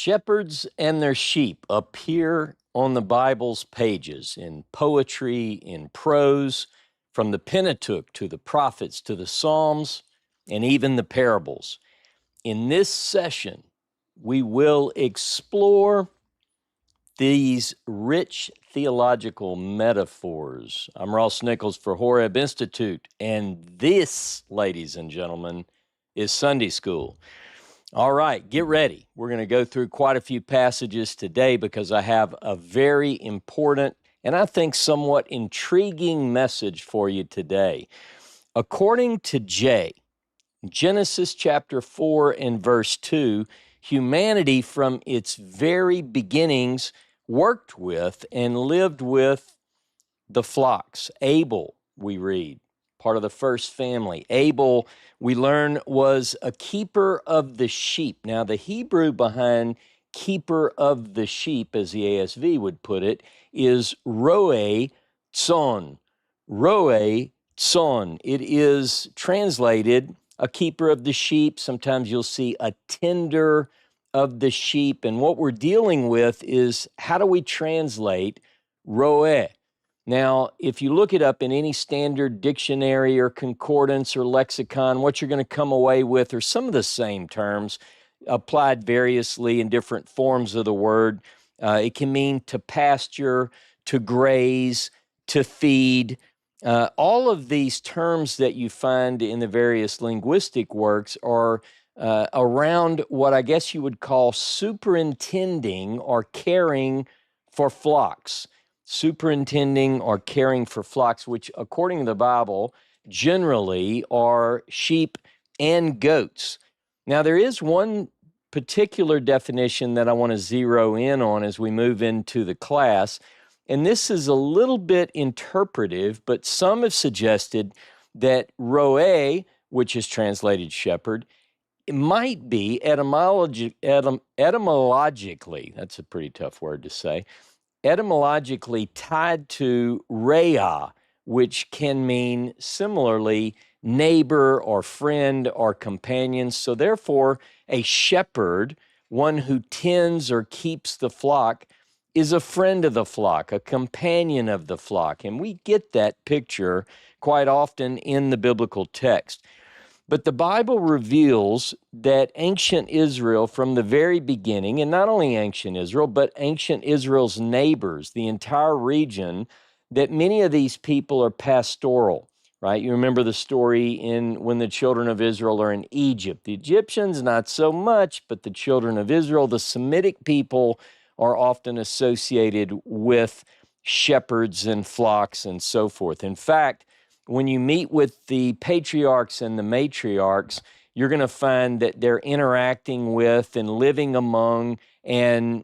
Shepherds and their sheep appear on the Bible's pages in poetry, in prose, from the Pentateuch to the prophets to the Psalms, and even the parables. In this session, we will explore these rich theological metaphors. I'm Ross Nichols for Horeb Institute, and this, ladies and gentlemen, is Sunday School. All right, get ready. We're going to go through quite a few passages today because I have a very important and I think somewhat intriguing message for you today. According to Genesis chapter 4 and verse 2, humanity from its very beginnings worked with and lived with the flocks. Abel, we read, part of the first family. Abel, we learn, was a keeper of the sheep. Now, the Hebrew behind keeper of the sheep, as the ASV would put it, is roe tzon. Roe tzon. It is translated a keeper of the sheep. Sometimes you'll see a tender of the sheep. And what we're dealing with is, how do we translate roe? Now, if you look it up in any standard dictionary or concordance or lexicon, what you're going to come away with are some of the same terms applied variously in different forms of the word. It can mean to pasture, to graze, to feed. All of these terms that you find in the various linguistic works are around what I guess you would call superintending or caring for flocks. Superintending or caring for flocks, which according to the Bible generally are sheep and goats. Now, there is one particular definition that I want to zero in on as we move into the class, and this is a little bit interpretive, but some have suggested that roe, which is translated shepherd, it might be etymologically, that's a pretty tough word to say, etymologically tied to rea, which can mean similarly neighbor or friend or companion. So therefore, a shepherd, one who tends or keeps the flock, is a friend of the flock, a companion of the flock. And we get that picture quite often in the biblical text. But the Bible reveals that ancient Israel from the very beginning, and not only ancient Israel, but ancient Israel's neighbors, the entire region, that many of these people are pastoral, right? You remember the story in when the children of Israel are in Egypt. The Egyptians, not so much, but the children of Israel, the Semitic people, are often associated with shepherds and flocks and so forth. In fact, when you meet with the patriarchs and the matriarchs, you're going to find that they're interacting with and living among and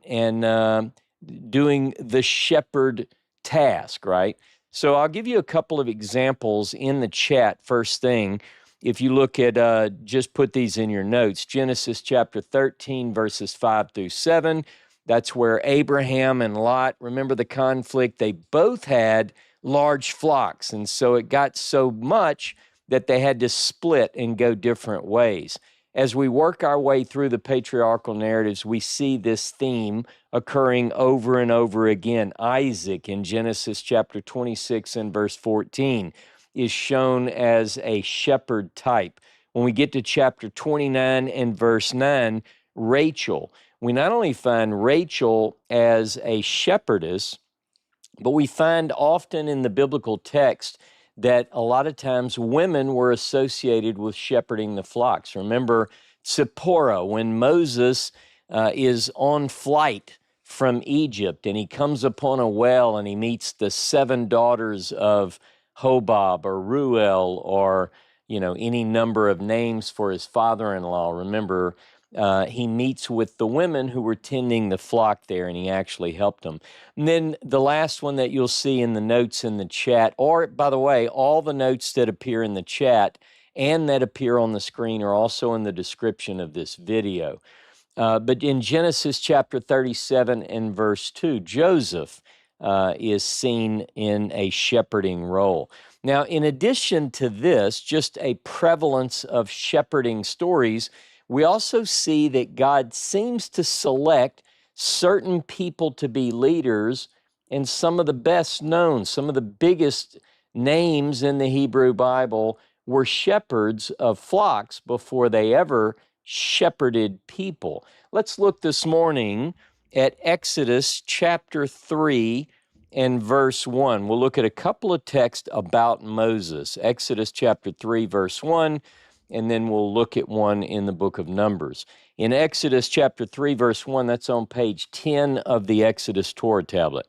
doing the shepherd task, right? So I'll give you a couple of examples in the chat first thing. If you look at, just put these in your notes, Genesis chapter 13, verses 5 through 7. That's where Abraham and Lot, remember the conflict, they both had large flocks, and so it got so much that they had to split and go different ways. As we work our way through the patriarchal narratives, we see this theme occurring over and over again. Isaac in Genesis chapter 26 and verse 14 is shown as a shepherd type. When we get to chapter 29 and verse 9, Rachel, we not only find Rachel as a shepherdess, but we find often in the biblical text that a lot of times women were associated with shepherding the flocks. Remember Zipporah, when Moses is on flight from Egypt and he comes upon a well and he meets the 7 daughters of Hobab or Ruel or, any number of names for his father-in-law. Remember, he meets with the women who were tending the flock there, and he actually helped them. And then the last one that you'll see in the notes in the chat, or by the way, all the notes that appear in the chat and that appear on the screen are also in the description of this video. But in Genesis chapter 37 and verse 2, Joseph is seen in a shepherding role. Now, in addition to this, just a prevalence of shepherding stories, we also see that God seems to select certain people to be leaders, and some of the best known, some of the biggest names in the Hebrew Bible were shepherds of flocks before they ever shepherded people. Let's look this morning at Exodus chapter 3 and verse 1. We'll look at a couple of texts about Moses. Exodus chapter 3, verse 1, and then we'll look at one in the book of Numbers. In Exodus chapter 3, verse 1, that's on page 10 of the Exodus Torah tablet.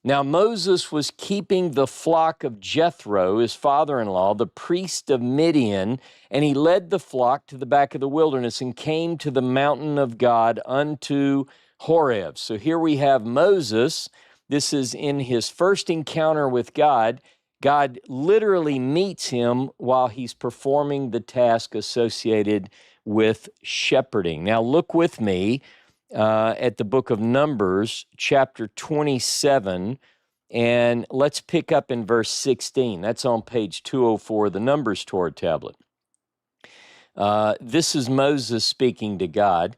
Now Moses was keeping the flock of Jethro, his father-in-law, the priest of Midian, and he led the flock to the back of the wilderness and came to the mountain of God unto Horeb. So here we have Moses. This is in his first encounter with God. God literally meets him while he's performing the task associated with shepherding. Now look with me at the book of Numbers, chapter 27, and let's pick up in verse 16. That's on page 204 of the Numbers Torah tablet. This is Moses speaking to God.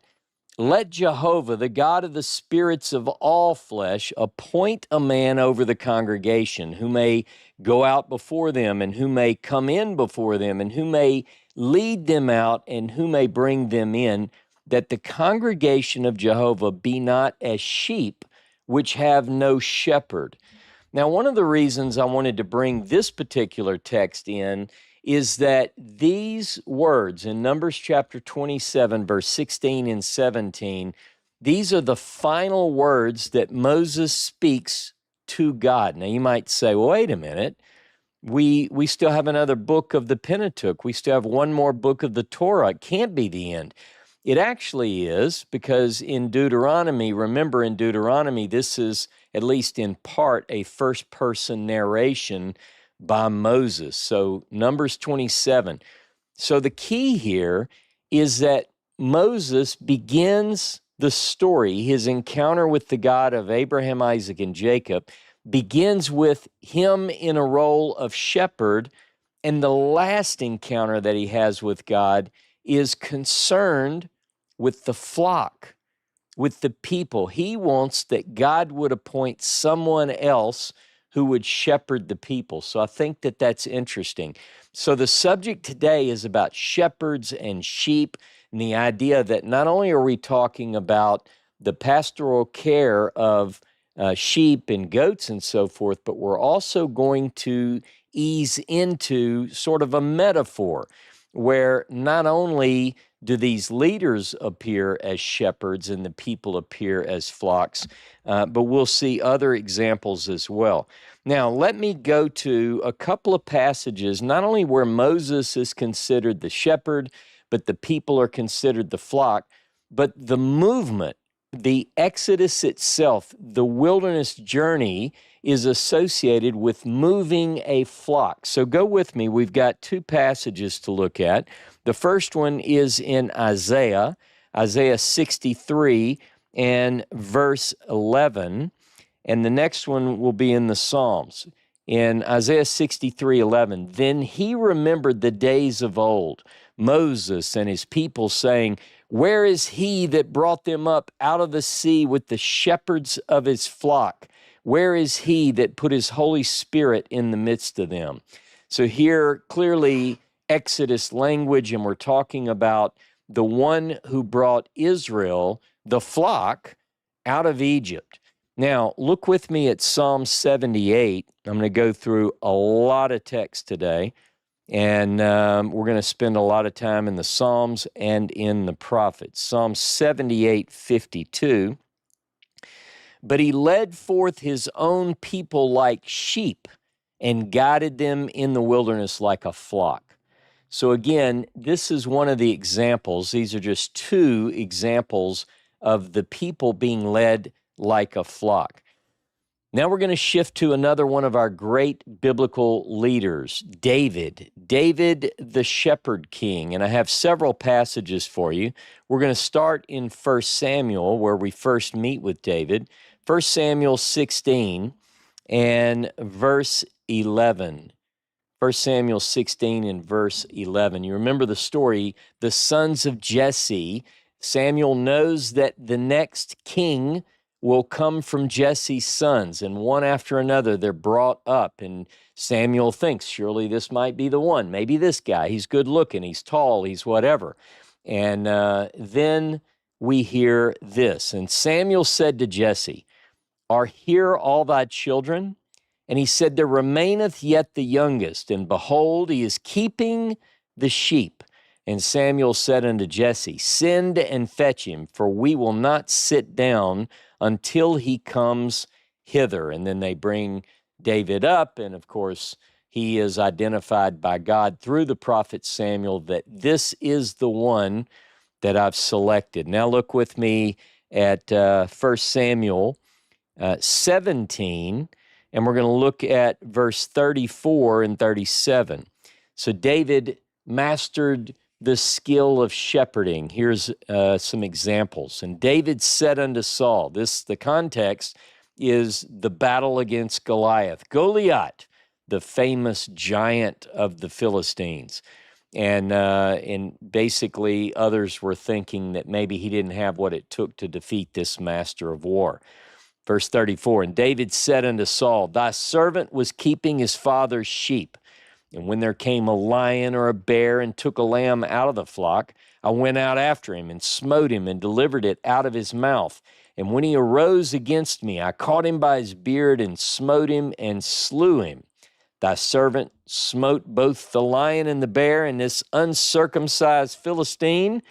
Let Jehovah, the God of the spirits of all flesh, appoint a man over the congregation who may go out before them and who may come in before them and who may lead them out and who may bring them in, that the congregation of Jehovah be not as sheep which have no shepherd. Now, one of the reasons I wanted to bring this particular text in is that these words in Numbers chapter 27, verse 16 and 17, these are the final words that Moses speaks to God. Now, you might say, well, wait a minute. We still have another book of the Pentateuch. We still have one more book of the Torah. It can't be the end. It actually is, because in Deuteronomy, remember in Deuteronomy, this is at least in part a first-person narration by Moses. So Numbers 27. So the key here is that Moses begins the story, his encounter with the God of Abraham, Isaac, and Jacob, begins with him in a role of shepherd, and the last encounter that he has with God is concerned with the flock, with the people. He wants that God would appoint someone else who would shepherd the people. So I think that that's interesting. So the subject today is about shepherds and sheep, and the idea that not only are we talking about the pastoral care of sheep and goats and so forth, but we're also going to ease into sort of a metaphor where not only do these leaders appear as shepherds and the people appear as flocks, but we'll see other examples as well. Now, let me go to a couple of passages, not only where Moses is considered the shepherd, but the people are considered the flock, but the movement, the Exodus itself, the wilderness journey is associated with moving a flock. So go with me. We've got two passages to look at. The first one is in Isaiah 63 and verse 11, and the next one will be in the Psalms. In Isaiah 63:11, then he remembered the days of old, Moses and his people, saying, where is he that brought them up out of the sea with the shepherds of his flock? Where is he that put his Holy Spirit in the midst of them? So here, clearly, Exodus language, and we're talking about the one who brought Israel, the flock, out of Egypt. Now, look with me at Psalm 78. I'm going to go through a lot of text today, and we're going to spend a lot of time in the Psalms and in the prophets. Psalm 78:52. But he led forth his own people like sheep and guided them in the wilderness like a flock. So again, this is one of the examples. These are just two examples of the people being led like a flock. Now we're going to shift to another one of our great biblical leaders, David the shepherd king. And I have several passages for you. We're going to start in 1 Samuel, where we first meet with David. 1 Samuel 16 and verse 11. 1 Samuel 16 and verse 11. You remember the story, the sons of Jesse. Samuel knows that the next king will come from Jesse's sons, and one after another they're brought up, and Samuel thinks, surely this might be the one. Maybe this guy, he's good looking, he's tall, he's whatever. And then we hear this, and Samuel said to Jesse, are here all thy children? And he said, there remaineth yet the youngest, and behold, he is keeping the sheep. And Samuel said unto Jesse, send and fetch him, for we will not sit down until he comes hither. And then they bring David up, and of course, he is identified by God through the prophet Samuel that this is the one that I've selected. Now look with me at 1 Samuel 17, and we're going to look at verse 34 and 37. So David mastered the skill of shepherding. Here's some examples. And David said unto Saul, the context is the battle against Goliath. Goliath, the famous giant of the Philistines. And basically others were thinking that maybe he didn't have what it took to defeat this master of war. Verse 34, and David said unto Saul, thy servant was keeping his father's sheep. And when there came a lion or a bear and took a lamb out of the flock, I went out after him and smote him and delivered it out of his mouth. And when he arose against me, I caught him by his beard and smote him and slew him. Thy servant smote both the lion and the bear, and this uncircumcised Philistine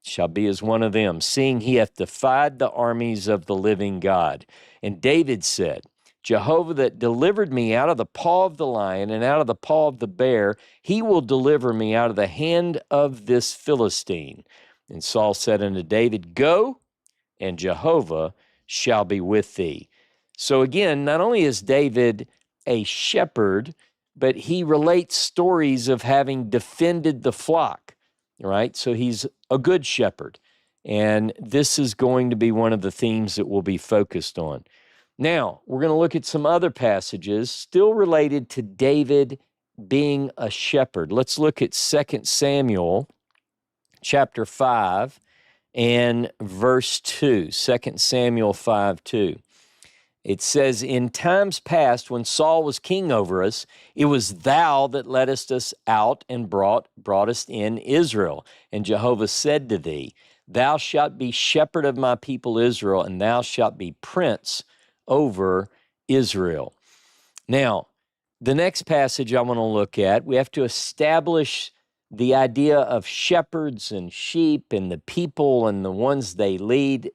shall be as one of them, seeing he hath defied the armies of the living God. And David said, Jehovah that delivered me out of the paw of the lion and out of the paw of the bear, he will deliver me out of the hand of this Philistine. And Saul said unto David, go, and Jehovah shall be with thee. So again, not only is David a shepherd, but he relates stories of having defended the flock, right? So he's a good shepherd. And this is going to be one of the themes that we'll be focused on. Now, we're going to look at some other passages still related to David being a shepherd. Let's look at 2 Samuel chapter 5 and verse 2. 2 Samuel 5:2. It says, in times past, when Saul was king over us, it was thou that leddest us out and broughtest in Israel. And Jehovah said to thee, thou shalt be shepherd of my people Israel, and thou shalt be prince over Israel. Now, the next passage I want to look at, we have to establish the idea of shepherds and sheep and the people and the ones they lead,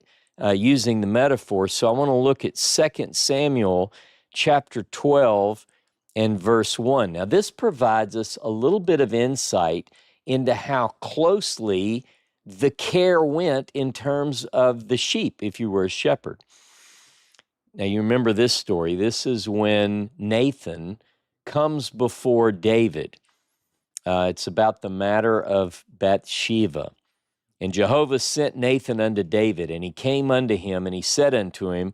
using the metaphor. So I want to look at 2 Samuel chapter 12 and verse 1. Now, this provides us a little bit of insight into how closely the care went in terms of the sheep, if you were a shepherd. Now, you remember this story. This is when Nathan comes before David. It's about the matter of Bathsheba. And Jehovah sent Nathan unto David, and he came unto him, and he said unto him,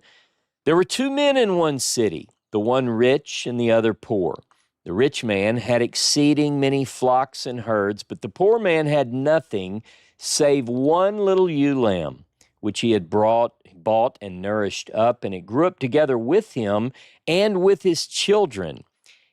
there were two men in one city, the one rich and the other poor. The rich man had exceeding many flocks and herds, but the poor man had nothing save one little ewe lamb, which he had bought and nourished up, and it grew up together with him and with his children.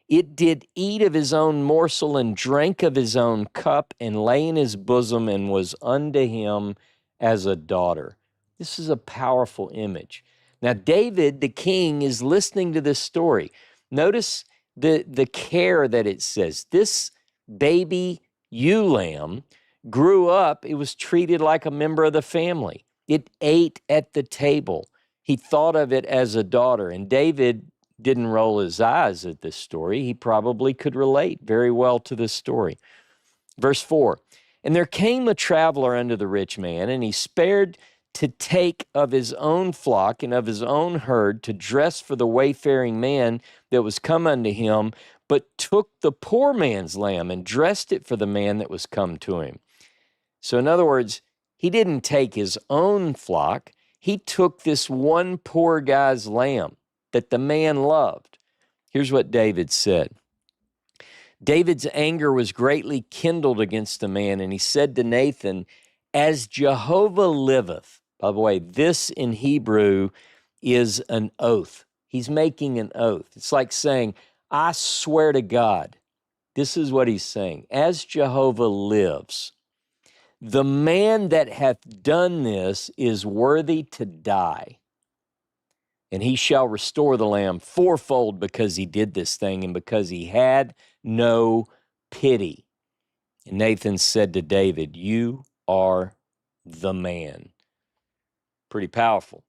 It did eat of his own morsel and drank of his own cup and lay in his bosom and was unto him as a daughter. This is a powerful image. Now, David, the king, is listening to this story. Notice the care that it says. This baby ewe lamb grew up, it was treated like a member of the family. It ate at the table. He thought of it as a daughter, and David didn't roll his eyes at this story. He probably could relate very well to this story. Verse 4, and there came a traveler unto the rich man, and he spared to take of his own flock and of his own herd to dress for the wayfaring man that was come unto him, but took the poor man's lamb and dressed it for the man that was come to him. So in other words, he didn't take his own flock. He took this one poor guy's lamb that the man loved. Here's what David said. David's anger was greatly kindled against the man, and he said to Nathan, "As Jehovah liveth," by the way, this in Hebrew is an oath. He's making an oath. It's like saying, "I swear to God." This is what he's saying. "As Jehovah lives, the man that hath done this is worthy to die. And he shall restore the lamb fourfold because he did this thing and because he had no pity." And Nathan said to David, "You are the man." Pretty powerful.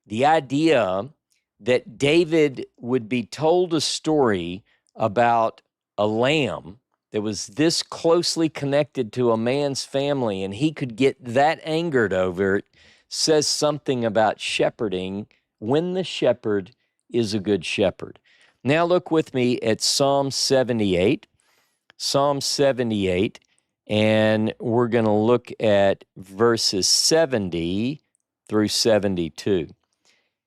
The idea that David would be told a story about a lamb that was this closely connected to a man's family and he could get that angered over it says something about shepherding when the shepherd is a good shepherd. Now look with me at Psalm 78. Psalm 78, and we're going to look at verses 70 through 72.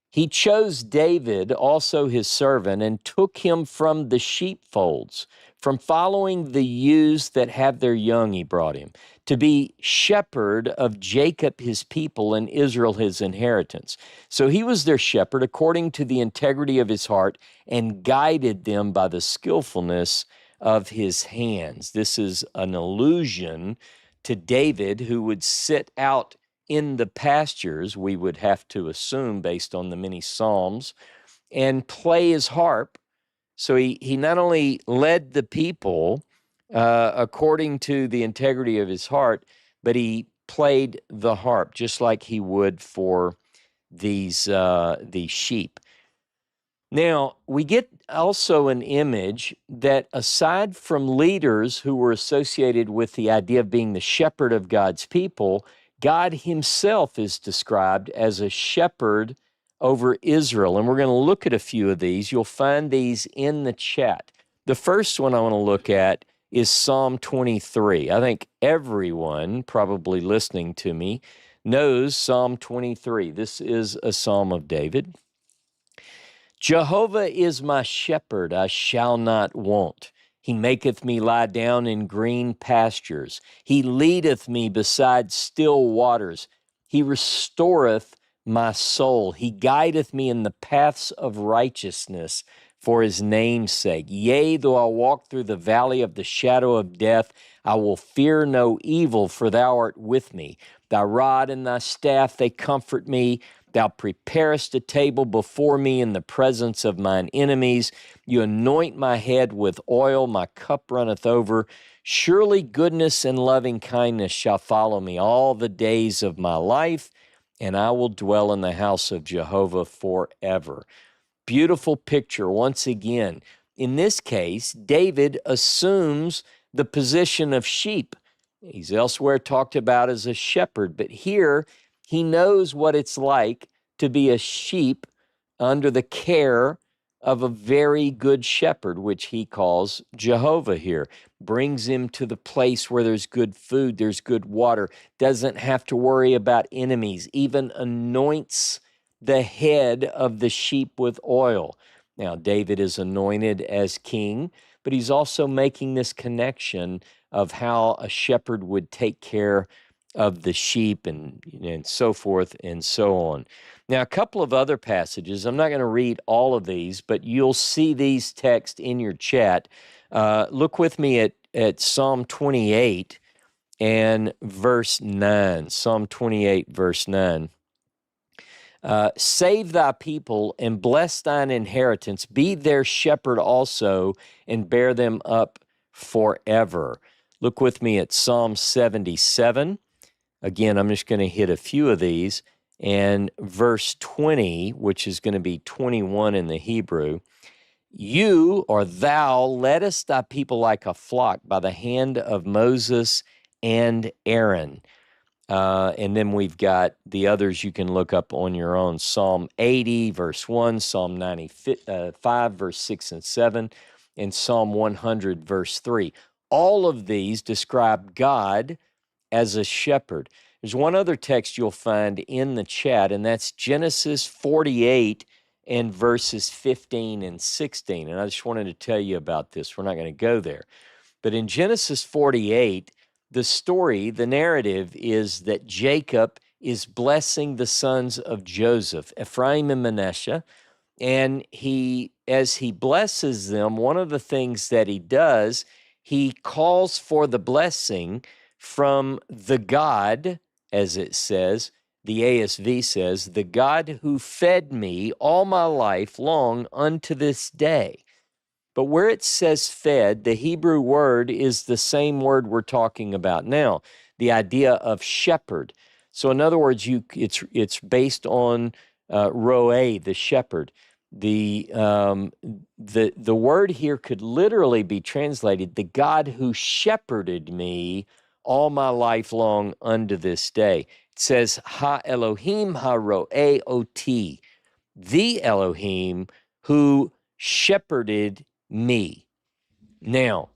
"He chose David, also his servant, and took him from the sheepfolds. From following the ewes that have their young, he brought him, to be shepherd of Jacob his people and Israel his inheritance. So he was their shepherd according to the integrity of his heart and guided them by the skillfulness of his hands." This is an allusion to David, who would sit out in the pastures, we would have to assume based on the many Psalms, and play his harp. So he not only led the people according to the integrity of his heart, but he played the harp just like he would for these sheep. Now, we get also an image that aside from leaders who were associated with the idea of being the shepherd of God's people, God himself is described as a shepherd over Israel. And we're going to look at a few of these. You'll find these in the chat. The first one I want to look at is Psalm 23. I think everyone probably listening to me knows Psalm 23. This is a Psalm of David. "Jehovah is my shepherd, I shall not want. He maketh me lie down in green pastures. He leadeth me beside still waters. He restoreth my soul. He guideth me in the paths of righteousness for his name's sake. Yea, though I walk through the valley of the shadow of death, I will fear no evil, for thou art with me. Thy rod and thy staff, they comfort me. Thou preparest a table before me in the presence of mine enemies. You anoint my head with oil, my cup runneth over. Surely goodness and loving kindness shall follow me all the days of my life, and I will dwell in the house of Jehovah forever." Beautiful picture once again. In this case, David assumes the position of sheep. He's elsewhere talked about as a shepherd, but here he knows what it's like to be a sheep under the care of a very good shepherd, which he calls Jehovah here. Brings him to the place where there's good food, there's good water, doesn't have to worry about enemies, even anoints the head of the sheep with oil. Now, David is anointed as king, but he's also making this connection of how a shepherd would take care of the sheep and so forth and so on. Now, a couple of other passages. I'm not going to read all of these, but you'll see these texts in your chat. Look with me at Psalm 28 and verse 9. Psalm 28, verse 9. "Save thy people and bless thine inheritance. Be their shepherd also and bear them up forever." Look with me at Psalm 77. Again, I'm just going to hit a few of these. And verse 20, which is going to be 21 in the Hebrew. "You, or thou, leddest thy people like a flock by the hand of Moses and Aaron." And then we've got the others you can look up on your own. Psalm 80, verse 1, Psalm 95, verse 6 and 7, and Psalm 100, verse 3. All of these describe God as a shepherd. There's one other text you'll find in the chat, and that's Genesis 48 and verses 15 and 16. And I just wanted to tell you about this. We're not going to go there. But in Genesis 48, the story, the narrative is that Jacob is blessing the sons of Joseph, Ephraim and Manasseh. And as he blesses them, one of the things that he does, he calls for the blessing from the God, as it says, the ASV says, the God who fed me all my life long unto this day. But where it says fed, the Hebrew word is the same word we're talking about now, the idea of shepherd. So in other words, it's based on roe, the shepherd. The word here could literally be translated, the God who shepherded me all my life long unto this day. It says, Ha Elohim ha roe ot, the Elohim who shepherded me. Now,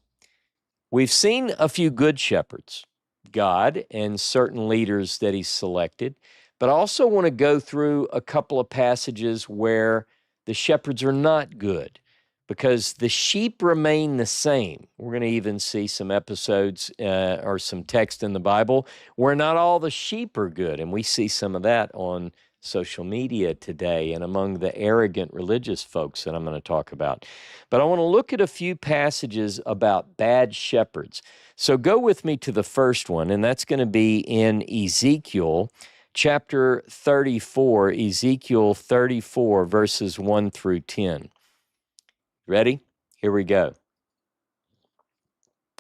we've seen a few good shepherds, God and certain leaders that he's selected, but I also want to go through a couple of passages where the shepherds are not good because the sheep remain the same. We're going to even see some episodes or some text in the Bible where not all the sheep are good, and we see some of that on social media today and among the arrogant religious folks that I'm going to talk about. But I want to look at a few passages about bad shepherds. So go with me to the first one, and that's going to be in Ezekiel chapter 34, Ezekiel 34, verses 1 through 10. Ready? Here we go.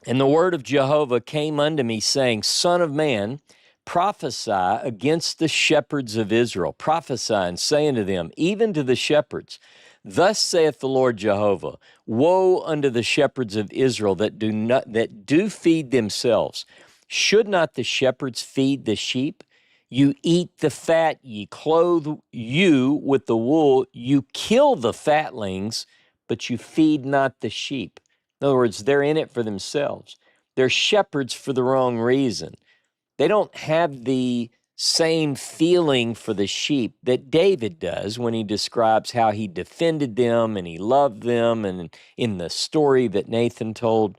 And the word of Jehovah came unto me, saying, Son of man, prophesy against the shepherds of Israel. Prophesy and say unto them, even to the shepherds, Thus saith the Lord Jehovah, Woe unto the shepherds of Israel that do feed themselves. Should not the shepherds feed the sheep? You eat the fat, ye clothe you with the wool, you kill the fatlings, but you feed not the sheep. In other words, they're in it for themselves. They're shepherds for the wrong reason. They don't have the same feeling for the sheep that David does when he describes how he defended them and he loved them, and in the story that Nathan told.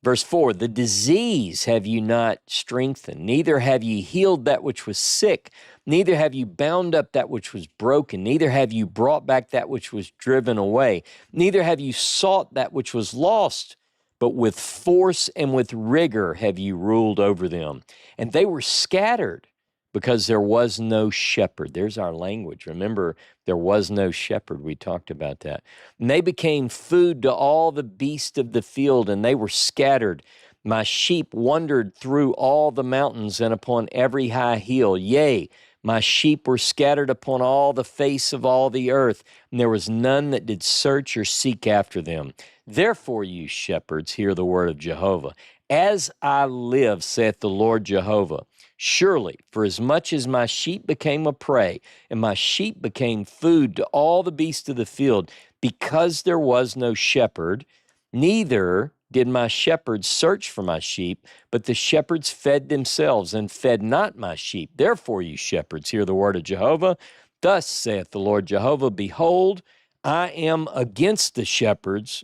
Verse 4, the disease have you not strengthened, neither have ye healed that which was sick, neither have you bound up that which was broken, neither have you brought back that which was driven away, neither have you sought that which was lost, but with force and with rigor have you ruled over them. And they were scattered because there was no shepherd. There's our language. Remember, there was no shepherd. We talked about that. And they became food to all the beasts of the field, and they were scattered. My sheep wandered through all the mountains and upon every high hill. Yea, my sheep were scattered upon all the face of all the earth, and there was none that did search or seek after them. Therefore, you shepherds, hear the word of Jehovah. As I live, saith the Lord Jehovah, surely, for as much as my sheep became a prey, and my sheep became food to all the beasts of the field, because there was no shepherd, neither did my shepherds search for my sheep, but the shepherds fed themselves and fed not my sheep. Therefore, you shepherds, hear the word of Jehovah. Thus saith the Lord Jehovah, behold, I am against the shepherds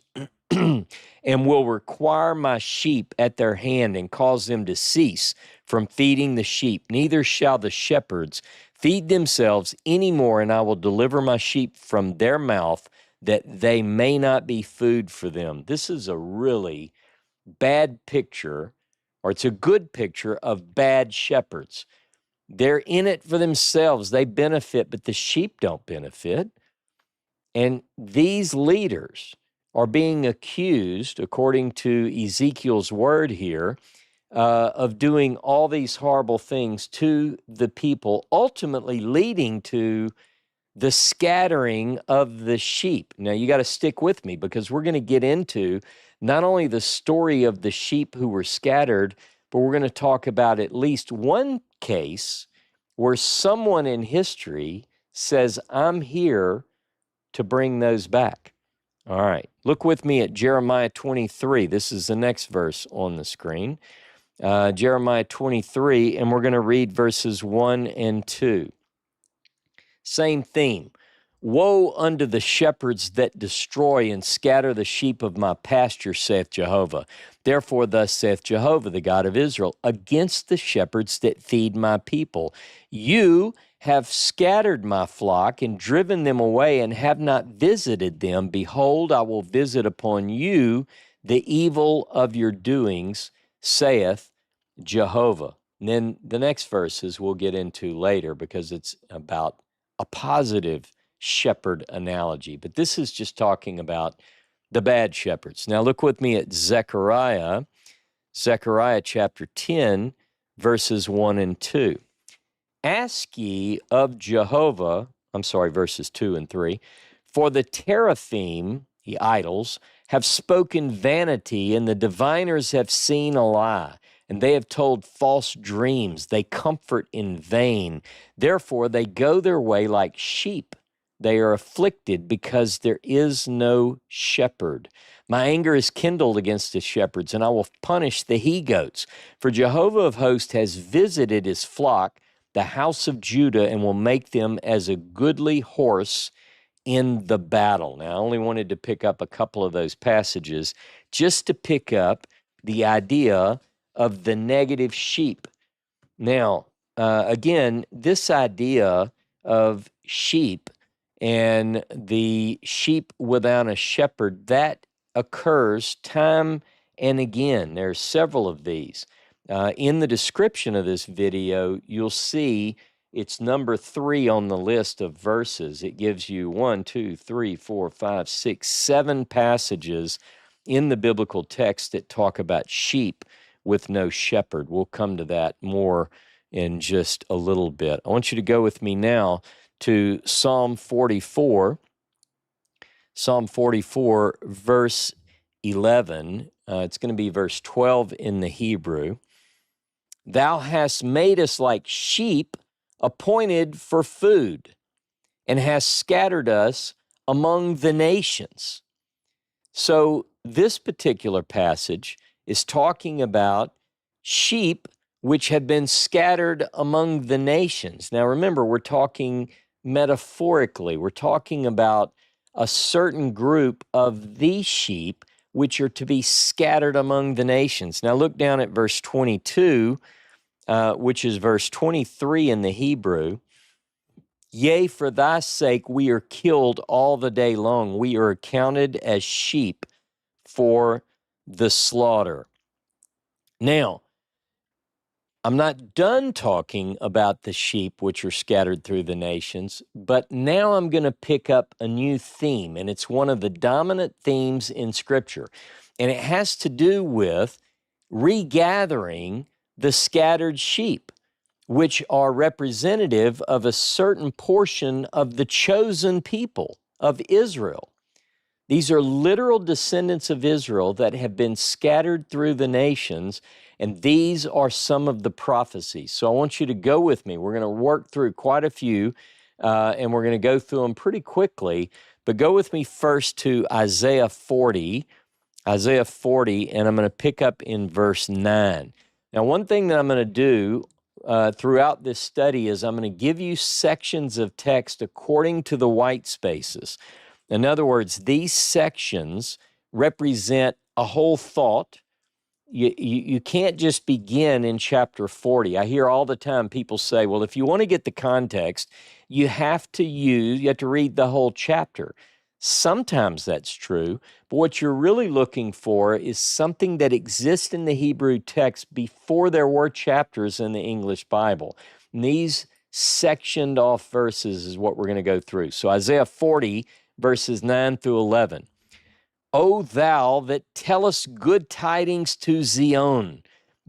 and will require my sheep at their hand and cause them to cease from feeding the sheep. Neither shall the shepherds feed themselves any more, and I will deliver my sheep from their mouth, that they may not be food for them. This is a really bad picture, or it's a good picture of bad shepherds. They're in it for themselves. They benefit, but the sheep don't benefit. And these leaders are being accused, according to Ezekiel's word here, of doing all these horrible things to the people, ultimately leading to the scattering of the sheep. Now, you got to stick with me because we're going to get into not only the story of the sheep who were scattered, but we're going to talk about at least one case where someone in history says, I'm here to bring those back. All right, look with me at Jeremiah 23. This is the next verse on the screen. Jeremiah 23, and we're going to read verses 1 and 2. Same theme. Woe unto the shepherds that destroy and scatter the sheep of my pasture, saith Jehovah. Therefore thus saith Jehovah, the God of Israel, against the shepherds that feed my people. You have scattered my flock and driven them away and have not visited them. Behold, I will visit upon you the evil of your doings, saith Jehovah. And then the next verses we'll get into later because it's about a positive shepherd analogy. But this is just talking about the bad shepherds. Now look with me at Zechariah chapter 10, verses 1 and 2. Ask ye of Jehovah, verses 2 and 3, for the teraphim, the idols, have spoken vanity, and the diviners have seen a lie, and they have told false dreams. They comfort in vain. Therefore they go their way like sheep. They are afflicted because there is no shepherd. My anger is kindled against the shepherds, and I will punish the he-goats. For Jehovah of hosts has visited his flock, the house of Judah, and will make them as a goodly horse in the battle. Now, I only wanted to pick up a couple of those passages just to pick up the idea of the negative sheep. Now, again, this idea of sheep and the sheep without a shepherd, that occurs time and again. There are several of these. In the description of this video, you'll see it's number 3 on the list of verses. It gives you 1, 2, 3, 4, 5, 6, 7 passages in the biblical text that talk about sheep with no shepherd. We'll come to that more in just a little bit. I want you to go with me now to Psalm 44. Psalm 44, verse 11. It's going to be verse 12 in the Hebrew. Thou hast made us like sheep appointed for food, and hast scattered us among the nations. So this particular passage is talking about sheep which have been scattered among the nations. Now remember, we're talking metaphorically. We're talking about a certain group of these sheep which are to be scattered among the nations. Now look down at verse 22, which is verse 23 in the Hebrew. Yea, for thy sake we are killed all the day long. We are accounted as sheep for the slaughter. Now, I'm not done talking about the sheep which are scattered through the nations, but now I'm going to pick up a new theme, and it's one of the dominant themes in Scripture, and it has to do with regathering the scattered sheep, which are representative of a certain portion of the chosen people of Israel. These are literal descendants of Israel that have been scattered through the nations, and these are some of the prophecies. So I want you to go with me. We're going to work through quite a few, and we're going to go through them pretty quickly, but go with me first to Isaiah 40, and I'm going to pick up in verse 9. Now, one thing that I'm going to do throughout this study is I'm going to give you sections of text according to the white spaces. In other words, these sections represent a whole thought. You can't just begin in chapter 40. I hear all the time people say, well, if you want to get the context, you have to read the whole chapter. Sometimes that's true, but what you're really looking for is something that exists in the Hebrew text before there were chapters in the English Bible. And these sectioned off verses is what we're going to go through. So Isaiah 40, verses 9 through 11. O thou that tellest good tidings to Zion,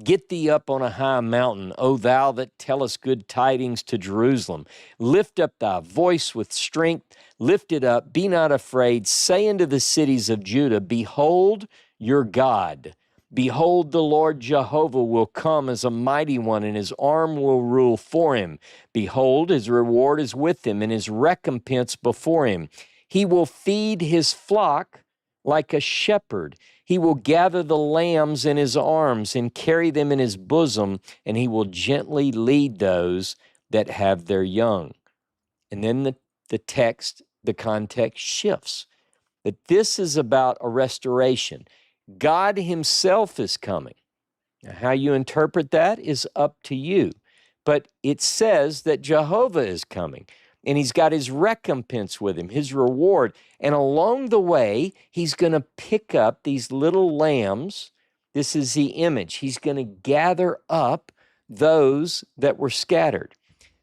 get thee up on a high mountain. O thou that tellest good tidings to Jerusalem, lift up thy voice with strength, lift it up, be not afraid. Say unto the cities of Judah, behold your God. Behold, the Lord Jehovah will come as a mighty one, and his arm will rule for him. Behold, his reward is with him, and his recompense before him. He will feed his flock like a shepherd. He will gather the lambs in his arms and carry them in his bosom, and he will gently lead those that have their young. And then the text the context shifts. That this is about a restoration. God himself is coming. Now, how you interpret that is up to you. But it says that Jehovah is coming, and he's got his recompense with him, his reward. And along the way, he's going to pick up these little lambs. This is the image. He's going to gather up those that were scattered.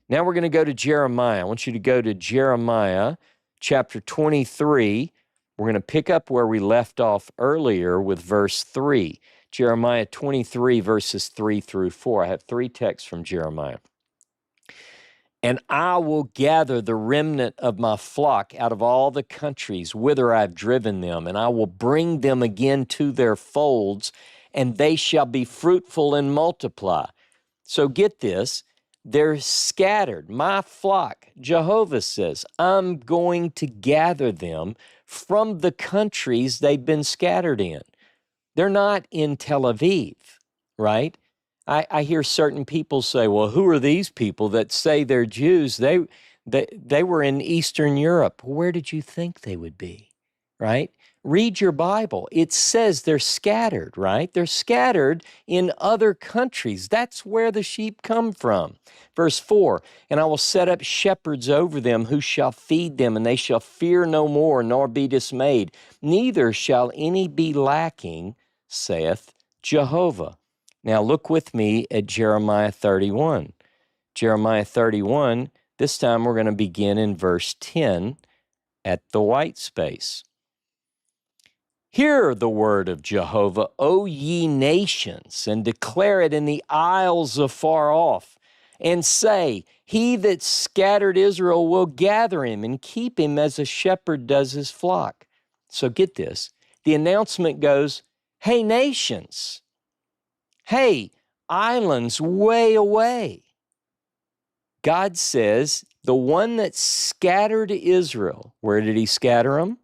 Now we're going to go to Jeremiah. I want you to go to Jeremiah chapter 23. We're going to pick up where we left off earlier with verse 3. Jeremiah 23, verses 3 through 4. I have 3 texts from Jeremiah. And I will gather the remnant of my flock out of all the countries whither I have driven them, and I will bring them again to their folds, and they shall be fruitful and multiply. So get this, they're scattered. My flock, Jehovah says, I'm going to gather them from the countries they've been scattered in. They're not in Tel Aviv, right? I hear certain people say, well, who are these people that say they're Jews? They were in Eastern Europe. Where did you think they would be, right? Read your Bible. It says they're scattered, right? They're scattered in other countries. That's where the sheep come from. Verse 4, and I will set up shepherds over them who shall feed them, and they shall fear no more, nor be dismayed. Neither shall any be lacking, saith Jehovah. Now look with me at Jeremiah 31. Jeremiah 31, this time we're going to begin in verse 10 at the white space. Hear the word of Jehovah, O ye nations, and declare it in the isles afar off, and say, he that scattered Israel will gather him and keep him as a shepherd does his flock. So get this, the announcement goes, hey nations, hey islands way away. God says, the one that scattered Israel, where did he scatter them?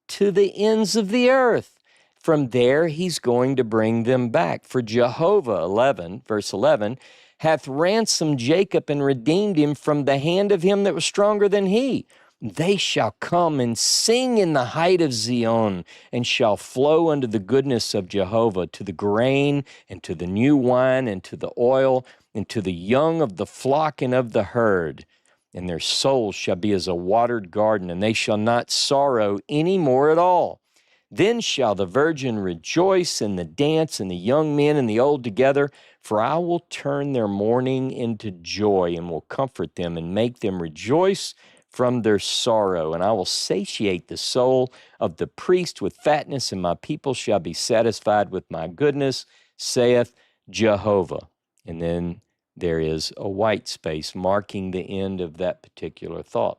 To the ends of the earth. From there, he's going to bring them back. For Jehovah, 11, verse 11, hath ransomed Jacob and redeemed him from the hand of him that was stronger than he. They shall come and sing in the height of Zion, and shall flow unto the goodness of Jehovah, to the grain, and to the new wine, and to the oil, and to the young of the flock and of the herd. And their souls shall be as a watered garden, and they shall not sorrow any more at all. Then shall the virgin rejoice and the dance, and the young men and the old together, for I will turn their mourning into joy, and will comfort them, and make them rejoice from their sorrow. And I will satiate the soul of the priest with fatness, and my people shall be satisfied with my goodness, saith Jehovah. And then there is a white space marking the end of that particular thought.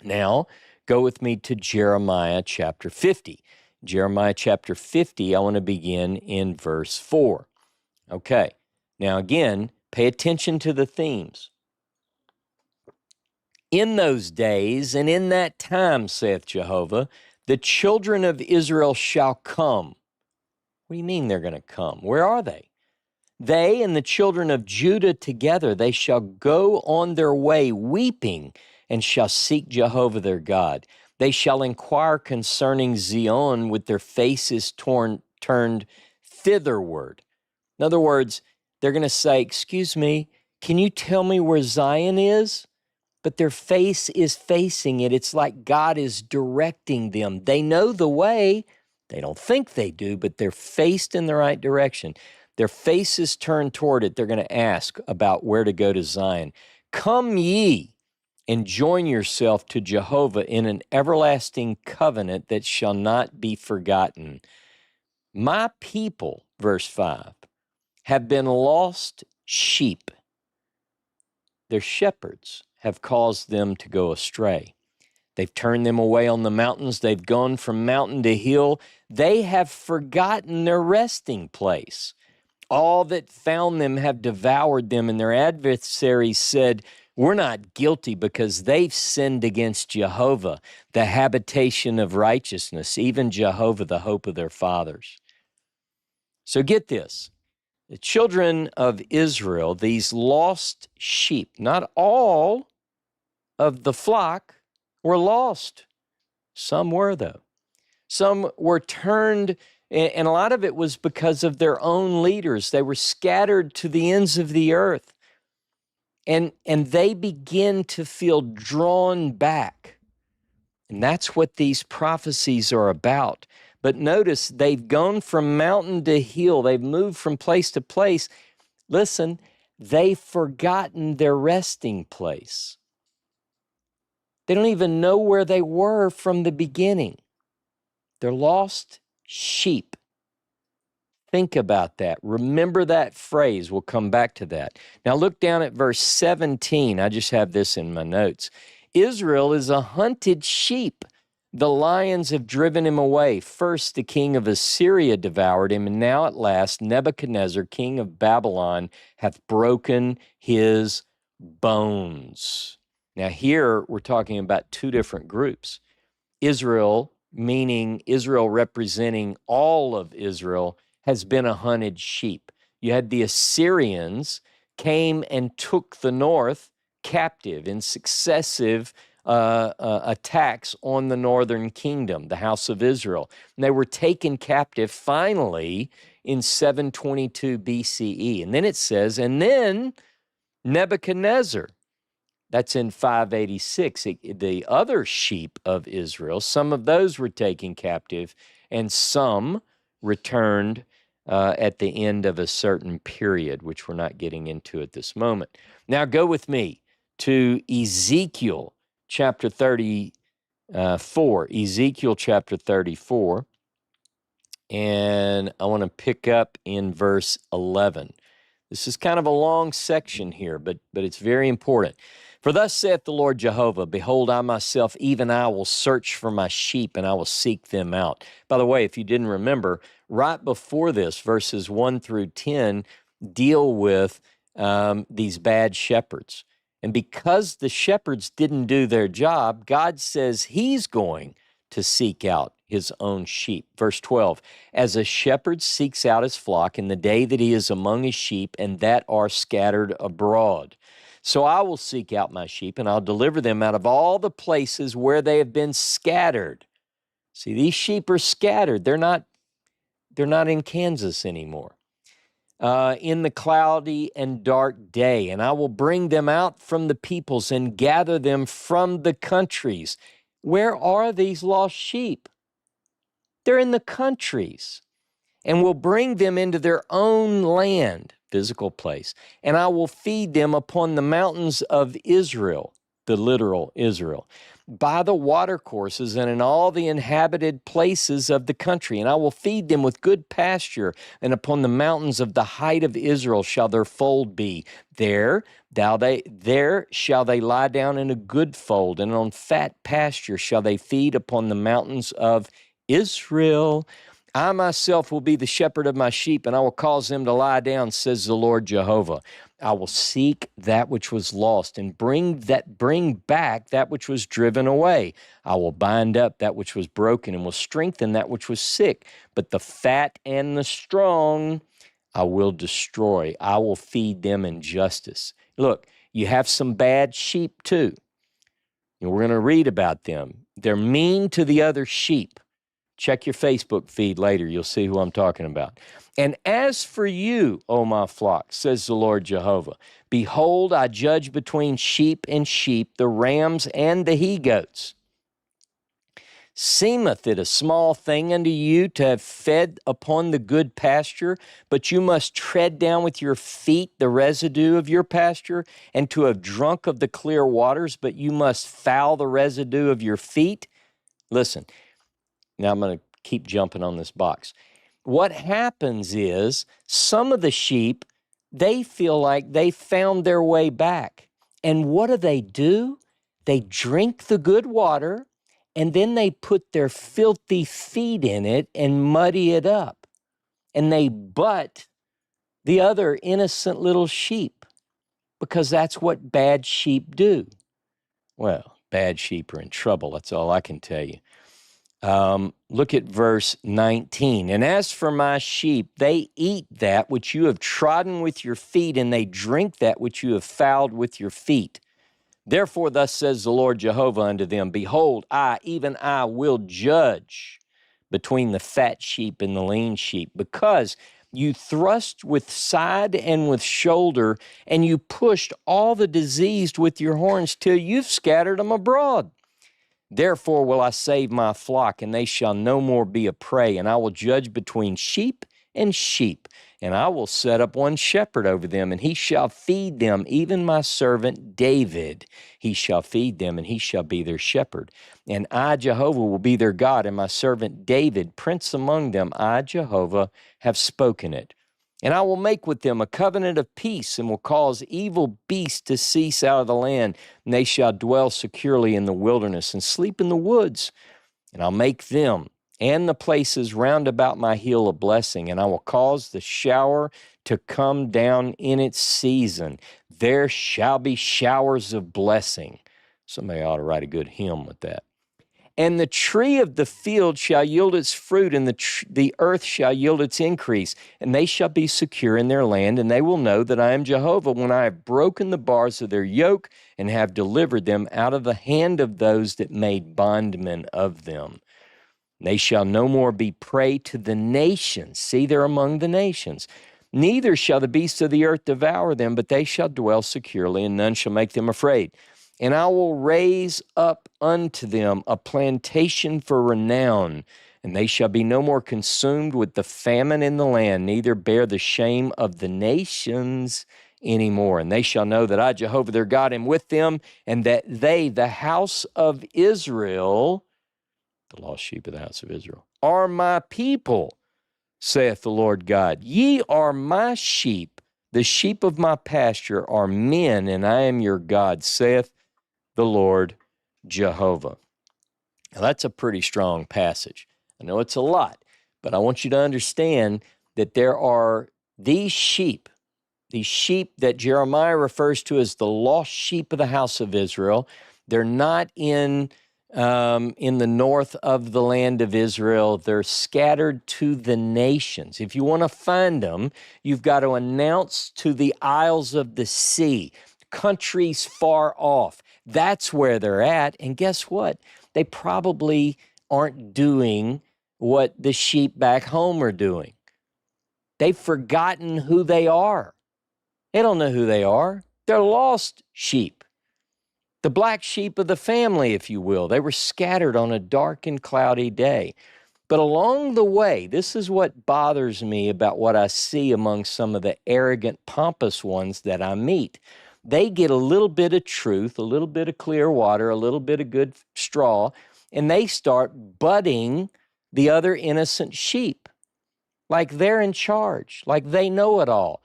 Now, go with me to Jeremiah chapter 50. Jeremiah chapter 50, I want to begin in verse 4. Okay, now again, pay attention to the themes. In those days and in that time, saith Jehovah, the children of Israel shall come. What do you mean they're going to come? Where are they? They and the children of Judah together, they shall go on their way weeping, and shall seek Jehovah their God. They shall inquire concerning Zion with their faces turned thitherward. In other words, they're going to say, excuse me, can you tell me where Zion is? But their face is facing it. It's like God is directing them. They know the way. They don't think they do, but they're faced in the right direction. Their faces turned toward it. They're going to ask about where to go to Zion. Come ye and join yourself to Jehovah in an everlasting covenant that shall not be forgotten. My people, verse 5, have been lost sheep. Their shepherds have caused them to go astray. They've turned them away on the mountains. They've gone from mountain to hill. They have forgotten their resting place. All that found them have devoured them, and their adversaries said, we're not guilty because they've sinned against Jehovah, the habitation of righteousness, even Jehovah, the hope of their fathers. So get this. The children of Israel, these lost sheep, not all of the flock were lost. Some were, though. Some were turned, and a lot of it was because of their own leaders. They were scattered to the ends of the earth, and they begin to feel drawn back. And that's what these prophecies are about. But notice, they've gone from mountain to hill. They've moved from place to place. Listen, they've forgotten their resting place. They don't even know where they were from the beginning. They're lost sheep. Think about that. Remember that phrase. We'll come back to that. Now look down at verse 17. I just have this in my notes. Israel is a hunted sheep. The lions have driven him away. First, the king of Assyria devoured him, and now at last Nebuchadnezzar, king of Babylon, hath broken his bones. Now here we're talking about two different groups. Israel, meaning Israel representing all of Israel, has been a hunted sheep. You had the Assyrians came and took the north captive in successive attacks on the northern kingdom, the house of Israel. And they were taken captive finally in 722 BCE. And then it says, and then Nebuchadnezzar, that's in 586, the other sheep of Israel, some of those were taken captive and some returned at the end of a certain period, which we're not getting into at this moment. Now go with me to Ezekiel chapter 34. Ezekiel chapter 34. And I want to pick up in verse 11. This is kind of a long section here, but it's very important. For thus saith the Lord Jehovah, behold, I myself, even I will search for my sheep, and I will seek them out. By the way, if you didn't remember, right before this, verses 1 through 10 deal with these bad shepherds. And because the shepherds didn't do their job, God says he's going to seek out his own sheep. Verse 12, as a shepherd seeks out his flock in the day that he is among his sheep, and that are scattered abroad. So I will seek out my sheep, and I'll deliver them out of all the places where they have been scattered. See, these sheep are scattered. They're not in Kansas anymore. In the cloudy and dark day, and I will bring them out from the peoples and gather them from the countries. Where are these lost sheep? They're in the countries, and will bring them into their own land, physical place, and I will feed them upon the mountains of Israel, the literal Israel, by the watercourses and in all the inhabited places of the country, and I will feed them with good pasture, and upon the mountains of the height of Israel shall their fold be. There shall they lie down in a good fold, and on fat pasture shall they feed upon the mountains of Israel. I myself will be the shepherd of my sheep, and I will cause them to lie down, says the Lord Jehovah. I will seek that which was lost and bring back that which was driven away. I will bind up that which was broken and will strengthen that which was sick. But the fat and the strong I will destroy. I will feed them in justice. Look, you have some bad sheep too. And we're going to read about them. They're mean to the other sheep. Check your Facebook feed later. You'll see who I'm talking about. And as for you, O my flock, says the Lord Jehovah, behold, I judge between sheep and sheep, the rams and the he-goats. Seemeth it a small thing unto you to have fed upon the good pasture, but you must tread down with your feet the residue of your pasture, and to have drunk of the clear waters, but you must foul the residue of your feet? Listen. Now I'm going to keep jumping on this box. What happens is some of the sheep, they feel like they found their way back. And what do? They drink the good water, and then they put their filthy feet in it and muddy it up. And they butt the other innocent little sheep, because that's what bad sheep do. Well, bad sheep are in trouble. That's all I can tell you. Look at verse 19. And as for my sheep, they eat that which you have trodden with your feet, and they drink that which you have fouled with your feet. Therefore, thus says the Lord Jehovah unto them, Behold, I, even I, will judge between the fat sheep and the lean sheep, because you thrust with side and with shoulder, and you pushed all the diseased with your horns till you've scattered them abroad. Therefore will I save my flock, and they shall no more be a prey, and I will judge between sheep and sheep, and I will set up one shepherd over them, and he shall feed them, even my servant David. He shall feed them, and he shall be their shepherd. And I, Jehovah, will be their God, and my servant David, prince among them. I, Jehovah, have spoken it. And I will make with them a covenant of peace, and will cause evil beasts to cease out of the land, and they shall dwell securely in the wilderness and sleep in the woods. And I'll make them and the places round about my hill a blessing, and I will cause the shower to come down in its season. There shall be showers of blessing. Somebody ought to write a good hymn with that. And the tree of the field shall yield its fruit, and the earth shall yield its increase, and they shall be secure in their land, and they will know that I am Jehovah when I have broken the bars of their yoke and have delivered them out of the hand of those that made bondmen of them. They shall no more be prey to the nations. See, they're among the nations. Neither shall the beasts of the earth devour them, but they shall dwell securely, and none shall make them afraid. And I will raise up unto them a plantation for renown, and they shall be no more consumed with the famine in the land, neither bear the shame of the nations anymore. And they shall know that I, Jehovah their God, am with them, and that they, the house of Israel, the lost sheep of the house of Israel, are my people, saith the Lord God. Ye are my sheep, the sheep of my pasture are men, and I am your God, saith the Lord Jehovah. Now, that's a pretty strong passage. I know it's a lot, but I want you to understand that there are these sheep that Jeremiah refers to as the lost sheep of the house of Israel. They're not in the north of the land of Israel. They're scattered to the nations. If you want to find them, you've got to announce to the isles of the sea, countries far off. That's where they're at. And guess what? They probably aren't doing what the sheep back home are doing. They've forgotten who they are. They don't know who they are. They're lost sheep. The black sheep of the family, if you will. They were scattered on a dark and cloudy day. But along the way, this is what bothers me about what I see among some of the arrogant, pompous ones that I meet. They get a little bit of truth, a little bit of clear water, a little bit of good straw, and they start butting the other innocent sheep like they're in charge, like they know it all.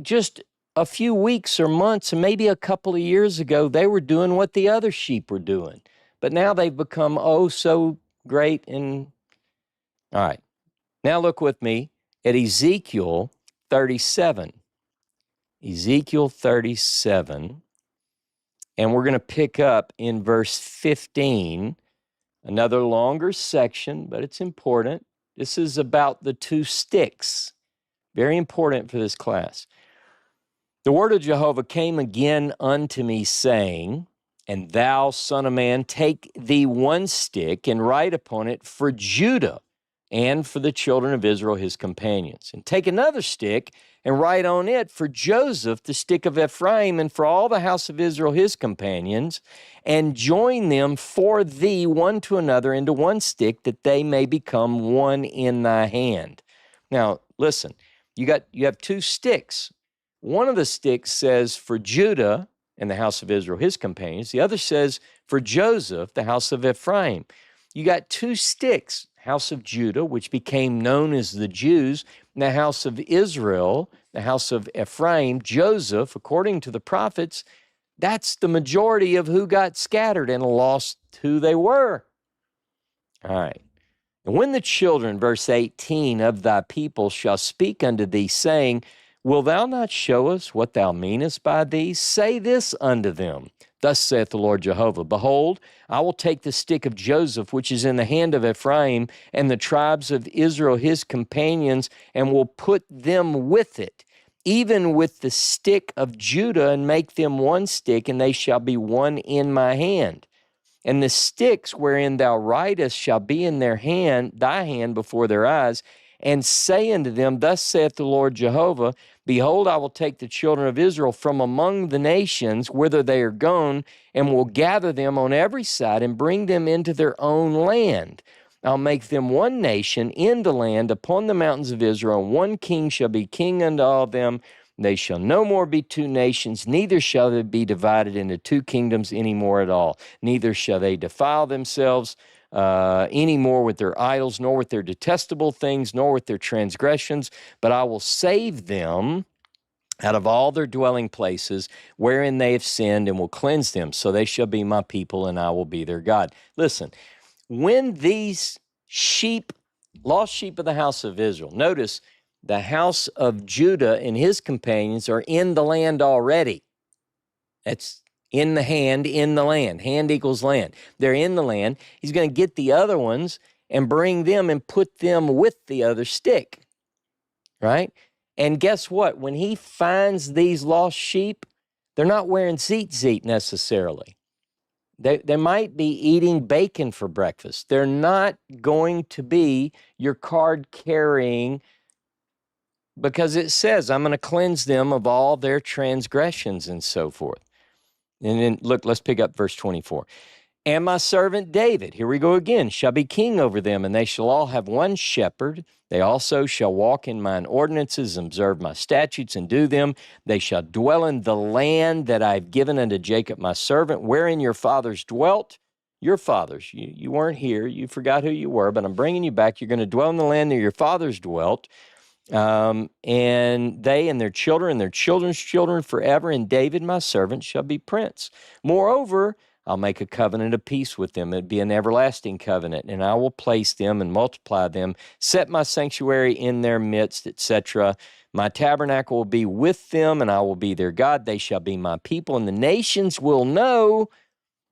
Just a few weeks or months, and maybe a couple of years ago, they were doing what the other sheep were doing. But now they've become, oh, so great. And all right, now look with me at Ezekiel 37. Ezekiel 37, and we're going to pick up in verse 15, another longer section, but it's important. This is about the two sticks. Very important for this class. The word of Jehovah came again unto me, saying, And thou, son of man, take thee one stick, and write upon it for Judah, and for the children of Israel his companions. And take another stick, and write on it for Joseph, the stick of Ephraim, and for all the house of Israel his companions, and join them for thee one to another into one stick, that they may become one in thy hand. Now, listen, you have two sticks. One of the sticks says for Judah and the house of Israel, his companions. The other says for Joseph, the house of Ephraim. You got two sticks, house of Judah, which became known as the Jews, and the house of Israel, the house of Ephraim. Joseph, according to the prophets, that's the majority of who got scattered and lost who they were. All right. And when the children, verse 18, of thy people shall speak unto thee, saying, Will thou not show us what thou meanest by these? Say this unto them, Thus saith the Lord Jehovah, Behold, I will take the stick of Joseph, which is in the hand of Ephraim, and the tribes of Israel his companions, and will put them with it, even with the stick of Judah, and make them one stick, and they shall be one in my hand. And the sticks wherein thou writest shall be in their hand, thy hand before their eyes, and say unto them, Thus saith the Lord Jehovah, Behold, I will take the children of Israel from among the nations whither they are gone, and will gather them on every side, and bring them into their own land. I'll make them one nation in the land upon the mountains of Israel, and one king shall be king unto all them. They shall no more be two nations, neither shall they be divided into two kingdoms any more at all. Neither shall they defile themselves any more with their idols, nor with their detestable things, nor with their transgressions, but I will save them out of all their dwelling places wherein they have sinned, and will cleanse them. So they shall be my people, and I will be their God. Listen, when these sheep, lost sheep of the house of Israel, notice the house of Judah and his companions are in the land already. That's in the hand, in the land. Hand equals land. They're in the land. He's going to get the other ones and bring them and put them with the other stick, right? And guess what? When he finds these lost sheep, they're not wearing tzitzit necessarily. They might be eating bacon for breakfast. They're not going to be your card-carrying, because it says, I'm going to cleanse them of all their transgressions and so forth. And then, look, let's pick up verse 24. And my servant David, here we go again, shall be king over them, and they shall all have one shepherd. They also shall walk in mine ordinances, observe my statutes, and do them. They shall dwell in the land that I have given unto Jacob my servant, wherein your fathers dwelt. Your fathers, you weren't here, you forgot who you were, but I'm bringing you back. You're going to dwell in the land that your fathers dwelt. And they and their children and their children's children forever, and David my servant shall be prince. Moreover, I'll make a covenant of peace with them. It'd be an everlasting covenant, and I will place them and multiply them, set my sanctuary in their midst, etc. My tabernacle will be with them, and I will be their God. They shall be my people, and the nations will know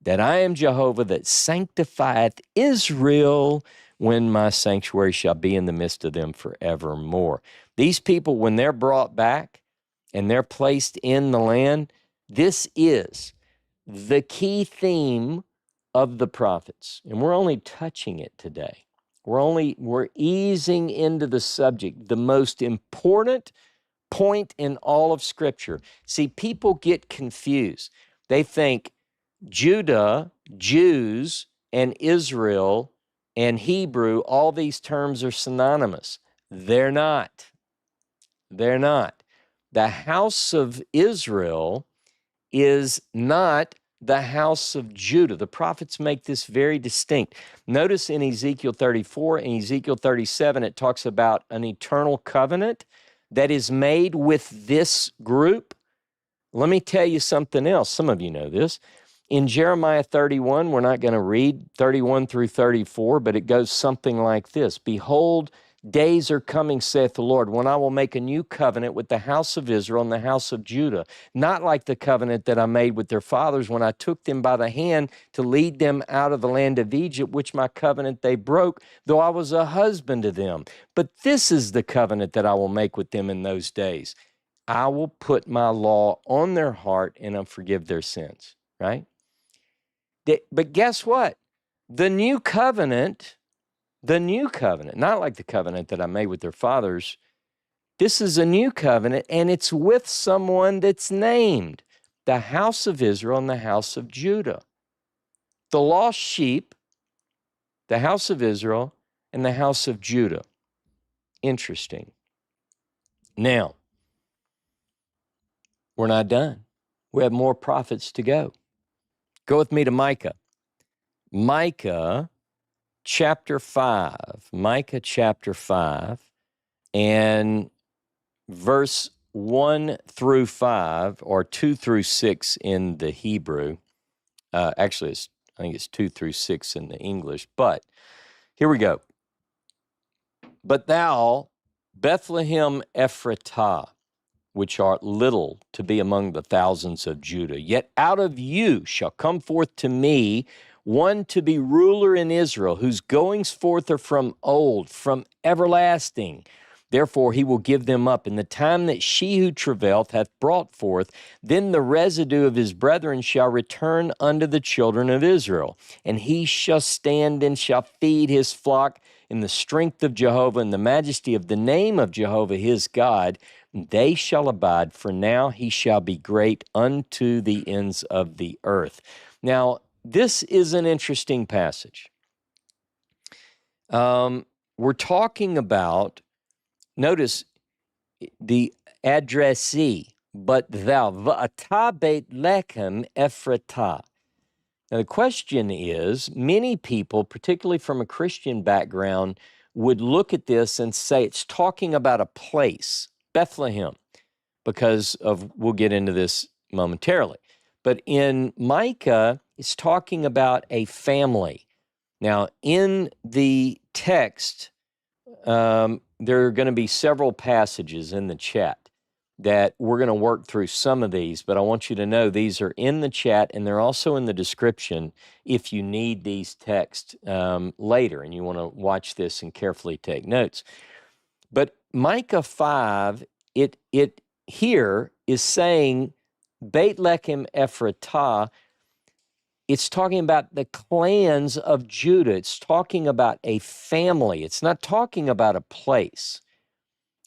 that I am Jehovah that sanctifieth Israel, when my sanctuary shall be in the midst of them forevermore. These people, when they're brought back and they're placed in the land, this is the key theme of the prophets. And we're only touching it today. We're easing into the subject, the most important point in all of Scripture. See, people get confused. They think Judah, Jews, and Israel and Hebrew, all these terms are synonymous. They're not. They're not. The house of Israel is not the house of Judah. The prophets make this very distinct. Notice in Ezekiel 34 and Ezekiel 37, it talks about an eternal covenant that is made with this group. Let me tell you something else. Some of you know this. In Jeremiah 31, we're not going to read 31 through 34, but it goes something like this. Behold, days are coming, saith the Lord, when I will make a new covenant with the house of Israel and the house of Judah, not like the covenant that I made with their fathers when I took them by the hand to lead them out of the land of Egypt, which my covenant they broke, though I was a husband to them. But this is the covenant that I will make with them in those days. I will put my law on their heart and I'll forgive their sins, right? But guess what? The new covenant, not like the covenant that I made with their fathers, this is a new covenant, and it's with someone that's named the house of Israel and the house of Judah. The lost sheep, the house of Israel, and the house of Judah. Interesting. Now, we're not done. We have more prophets to go. Go with me to Micah. Micah chapter 5. Micah chapter 5 and verse 1 through 5, or 2 through 6 in the Hebrew. Actually, I think it's 2 through 6 in the English, but here we go. But thou, Bethlehem Ephratah, which art little to be among the thousands of Judah, yet out of you shall come forth to me one to be ruler in Israel, whose goings forth are from old, from everlasting. Therefore he will give them up in the time that she who travaileth hath brought forth. Then the residue of his brethren shall return unto the children of Israel, and he shall stand and shall feed his flock in the strength of Jehovah and the majesty of the name of Jehovah his God. They shall abide, for now he shall be great unto the ends of the earth. Now, this is an interesting passage. We're talking about, notice the addressee, but thou, va'ata beit lechem Ephratah. Now, the question is, many people, particularly from a Christian background, would look at this and say it's talking about a place, Bethlehem, because of, we'll get into this momentarily. But in Micah, it's talking about a family. Now, in the text, there are going to be several passages in the chat that we're going to work through some of these, but I want you to know these are in the chat and they're also in the description if you need these texts later and you want to watch this and carefully take notes. But Micah 5, it here is saying Beit Lechem Ephratah. It's talking about the clans of Judah. It's talking about a family. It's not talking about a place.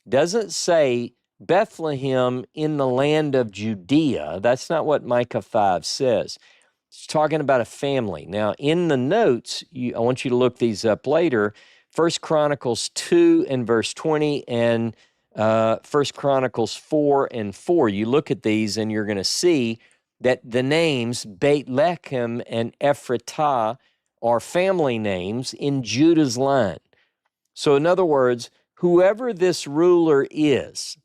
It doesn't say Bethlehem in the land of Judea. That's not what Micah 5 says. It's talking about a family. Now, in the notes, I want you to look these up later. 1 Chronicles 2 and verse 20 and 1 Chronicles 4 and 4. You look at these and you're going to see that the names Beit Lechem and Ephratah are family names in Judah's line. So in other words, whoever this ruler is,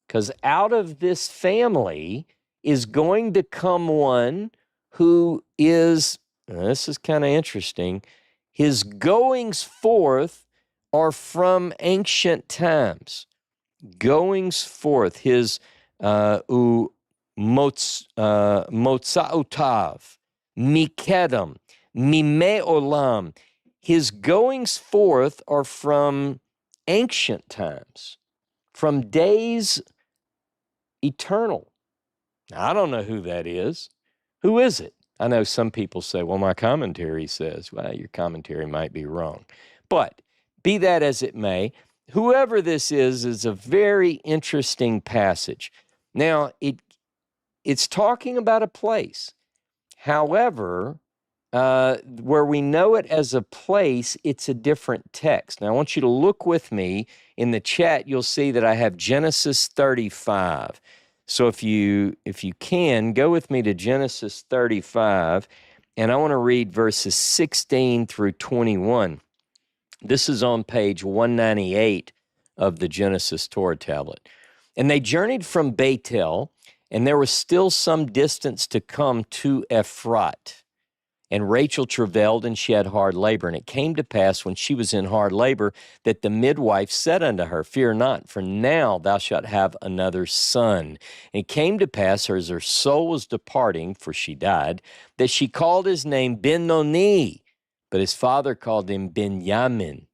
because out of this family is going to come one who is, this is kind of interesting, his goings forth are from ancient times. Goings forth, his Motzaotav, Mikedem, Mime Olam. His goings forth are from ancient times, from days eternal. Now, I don't know who that is. Who is it? I know some people say, well, my commentary says, well, your commentary might be wrong. But be that as it may, whoever this is a very interesting passage. Now, it's talking about a place. However, where we know it as a place, it's a different text. Now, I want you to look with me in the chat. You'll see that I have Genesis 35. So if you can, go with me to Genesis 35, and I want to read verses 16 through 21. This is on page 198 of the Genesis Torah tablet. And they journeyed from Bethel, and there was still some distance to come to Ephrat. And Rachel travailed, and she had hard labor. And it came to pass, when she was in hard labor, that the midwife said unto her, Fear not, for now thou shalt have another son. And it came to pass, as her soul was departing, for she died, that she called his name Ben-Oni, but his father called him Benjamin.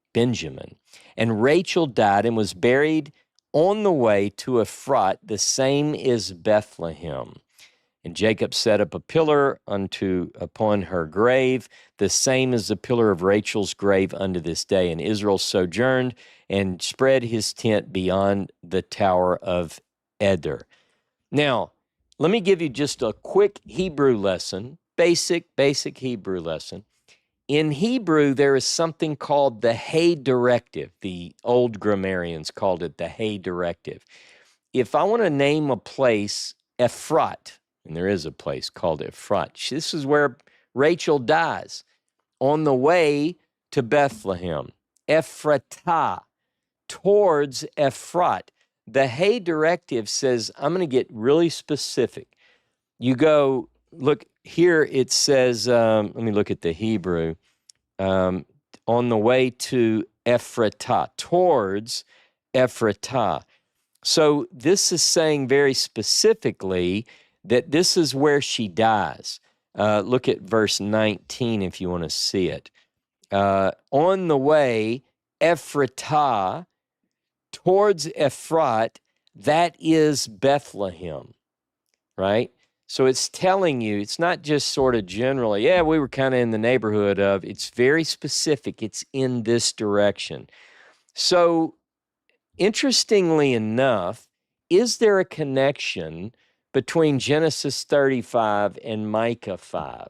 And Rachel died and was buried on the way to Ephrat, the same is Bethlehem. And Jacob set up a pillar upon her grave, the same as the pillar of Rachel's grave unto this day. And Israel sojourned and spread his tent beyond the tower of Eder. Now, let me give you just a quick Hebrew lesson, basic Hebrew lesson. In Hebrew, there is something called the Hay Directive. The old grammarians called it the Hay Directive. If I want to name a place Ephrat, and there is a place called Ephrat. This is where Rachel dies, on the way to Bethlehem. Ephratah, towards Ephrat. The Hay Directive says, I'm going to get really specific. You go, look, here it says, let me look at the Hebrew, on the way to Ephratah, towards Ephratah. So this is saying very specifically that this is where she dies. Look at verse 19 if you want to see it. On the way, Ephratah, towards Ephrat, that is Bethlehem, right? So it's telling you, it's not just sort of generally, yeah, we were kind of in the neighborhood of, it's very specific. It's in this direction. So interestingly enough, is there a connection between Genesis 35 and Micah 5?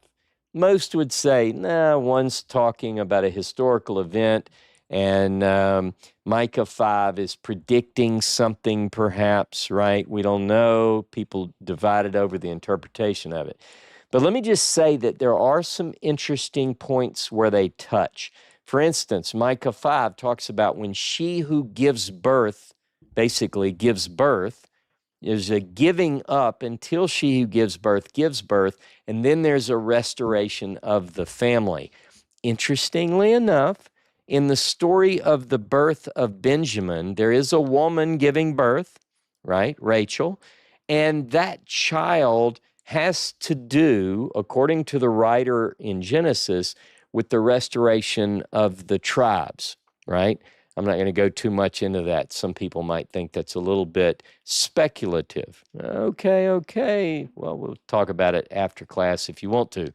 Most would say, nah, one's talking about a historical event, and Micah 5 is predicting something perhaps, right? We don't know. People divided over the interpretation of it. But let me just say that there are some interesting points where they touch. For instance, Micah 5 talks about when she who gives birth, basically gives birth, is a giving up until she who gives birth, and then there's a restoration of the family. Interestingly enough, in the story of the birth of Benjamin, there is a woman giving birth, right, Rachel, and that child has to do, according to the writer in Genesis, with the restoration of the tribes, right? I'm not going to go too much into that. Some people might think that's a little bit speculative. Okay. Well, we'll talk about it after class if you want to.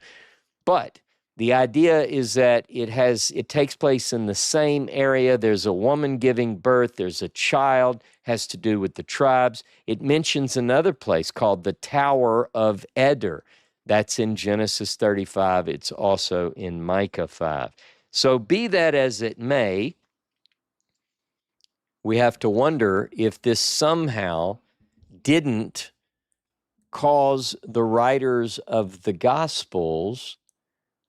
But the idea is that it takes place in the same area. There's a woman giving birth. There's a child, has to do with the tribes. It mentions another place called the Tower of Eder. That's in Genesis 35. It's also in Micah 5. So be that as it may, we have to wonder if this somehow didn't cause the writers of the Gospels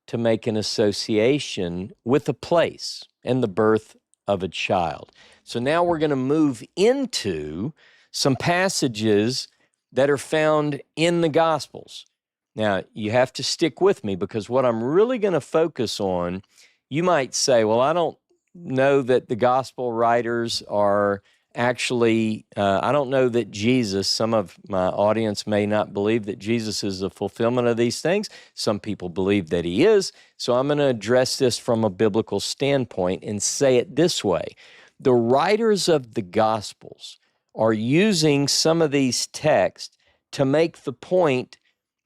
to make an association with a place and the birth of a child. So now we're going to move into some passages that are found in the Gospels. Now, you have to stick with me because what I'm really going to focus on, you might say, well, I don't know that the gospel writers are actually, I don't know that Jesus, some of my audience may not believe that Jesus is the fulfillment of these things. Some people believe that he is. So I'm going to address this from a biblical standpoint and say it this way. The writers of the Gospels are using some of these texts to make the point,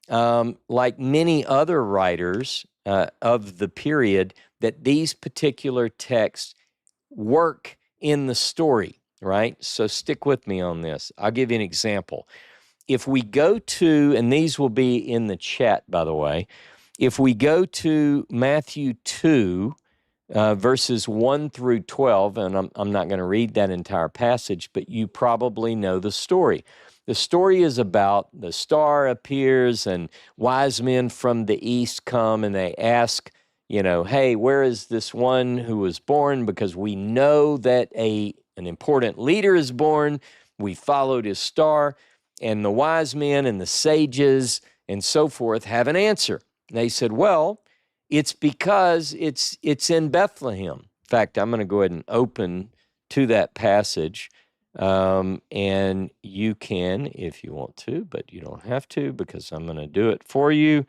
like many other writers of the period, that these particular texts work in the story, right? So stick with me on this. I'll give you an example. If we go to, and these will be in the chat, by the way, if we go to Matthew 2, verses 1 through 12, and I'm not going to read that entire passage, but you probably know the story. The story is about the star appears and wise men from the east come and they ask, hey, where is this one who was born? Because we know that an important leader is born. We followed his star, and the wise men and the sages and so forth have an answer. And they said, well, it's because it's in Bethlehem. In fact, I'm going to go ahead and open to that passage, and you can if you want to, but you don't have to because I'm going to do it for you.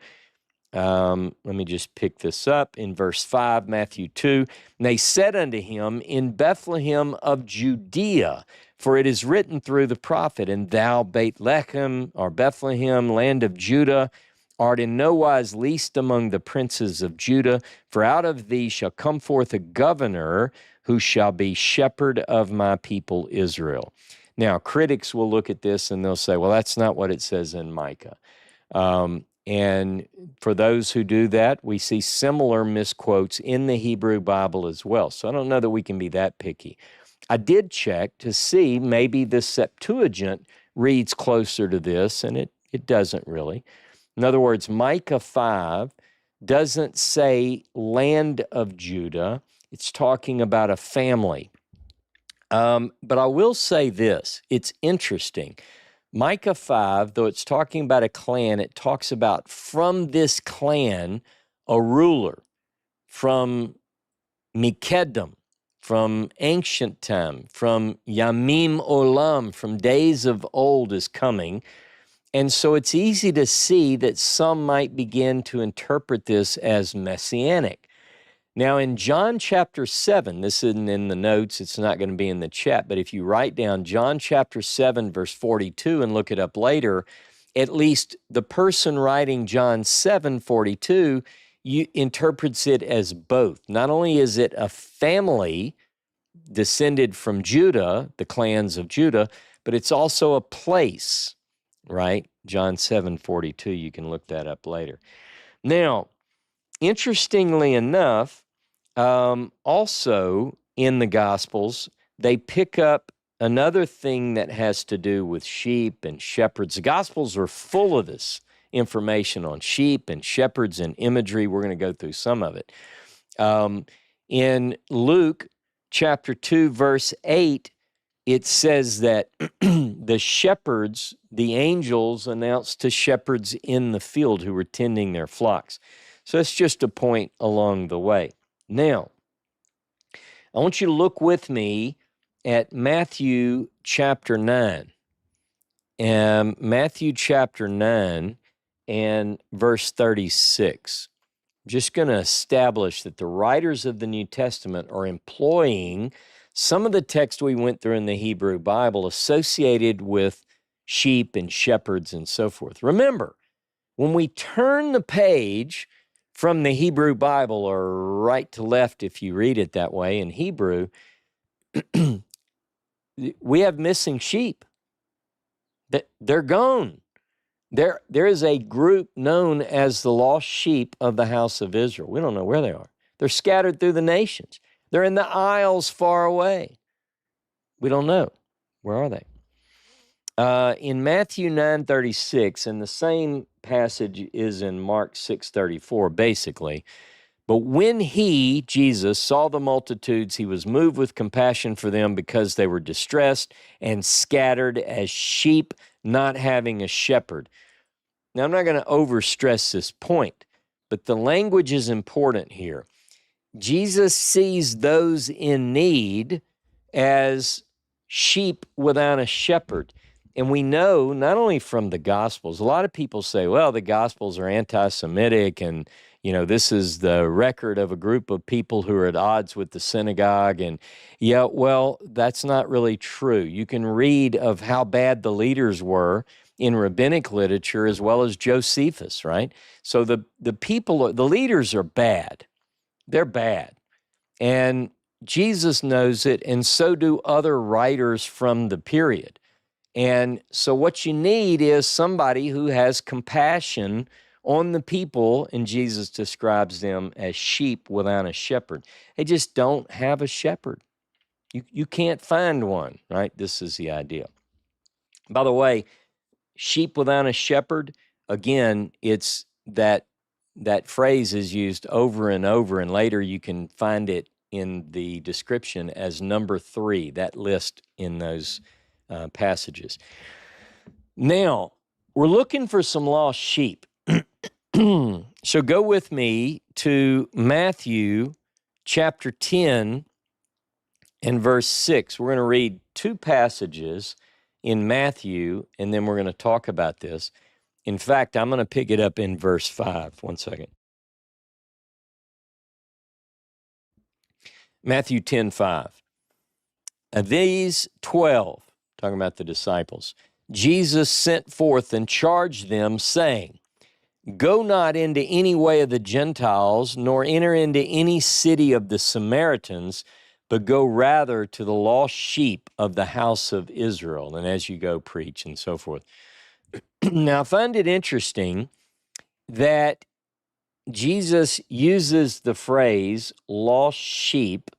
Let me just pick this up in verse 5, Matthew 2. And they said unto him, in Bethlehem of Judea, for it is written through the prophet, and thou, Bethlehem, or Bethlehem, land of Judah, art in no wise least among the princes of Judah, for out of thee shall come forth a governor who shall be shepherd of my people Israel. Now, critics will look at this and they'll say, well, that's not what it says in Micah. And for those who do that, we see similar misquotes in the Hebrew Bible as well. So I don't know that we can be that picky. I did check to see maybe the Septuagint reads closer to this, and it doesn't really. In other words, Micah 5 doesn't say land of Judah. It's talking about a family. But I will say this, it's interesting. Micah 5, though it's talking about a clan, it talks about from this clan, a ruler from Mikedem, from ancient time, from Yamim Olam, from days of old is coming. And so it's easy to see that some might begin to interpret this as messianic. Now, in John chapter 7, this isn't in the notes, it's not going to be in the chat, but if you write down John chapter 7, verse 42 and look it up later, at least the person writing John 7:42 interprets it as both. Not only is it a family descended from Judah, the clans of Judah, but it's also a place, right? John 7:42, you can look that up later. Now, interestingly enough, also in the Gospels, they pick up another thing that has to do with sheep and shepherds. The Gospels are full of this information on sheep and shepherds and imagery. We're going to go through some of it. In Luke chapter 2, verse 8, it says that the shepherds, the angels, announced to shepherds in the field who were tending their flocks. So that's just a point along the way. Now, I want you to look with me at Matthew chapter 9. Matthew chapter 9 and verse 36. I'm just going to establish that the writers of the New Testament are employing some of the text we went through in the Hebrew Bible associated with sheep and shepherds and so forth. Remember, when we turn the page from the Hebrew Bible, or right to left if you read it that way in Hebrew, we have missing sheep. They're gone. There is a group known as the lost sheep of the house of Israel. We don't know where they are. They're scattered through the nations. They're in the isles far away. We don't know. Where are they? In Matthew 9:36, and the same passage is in Mark 6:34, basically. But when he, Jesus, saw the multitudes, he was moved with compassion for them because they were distressed and scattered as sheep not having a shepherd. Now, I'm not going to overstress this point, but the language is important here. Jesus sees those in need as sheep without a shepherd. And we know not only from the Gospels, a lot of people say, well, the Gospels are anti-Semitic and, this is the record of a group of people who are at odds with the synagogue. And yeah, well, that's not really true. You can read of how bad the leaders were in rabbinic literature as well as Josephus, right? So the leaders are bad. They're bad. And Jesus knows it, and so do other writers from the period. And so what you need is somebody who has compassion on the people, and Jesus describes them as sheep without a shepherd. They just don't have a shepherd. You can't find one, right? This is the idea. By the way, sheep without a shepherd, again, it's that phrase is used over and over, and later you can find it in the description as number 3, that list in those passages. Now, we're looking for some lost sheep. So go with me to Matthew chapter 10 and verse 6. We're going to read 2 passages in Matthew, and then we're going to talk about this. In fact, I'm going to pick it up in verse 5. One second. Matthew 10:5. These 12, talking about the disciples, Jesus sent forth and charged them, saying, Go not into any way of the Gentiles, nor enter into any city of the Samaritans, but go rather to the lost sheep of the house of Israel. And as you go, preach, and so forth. Now, I find it interesting that Jesus uses the phrase lost sheep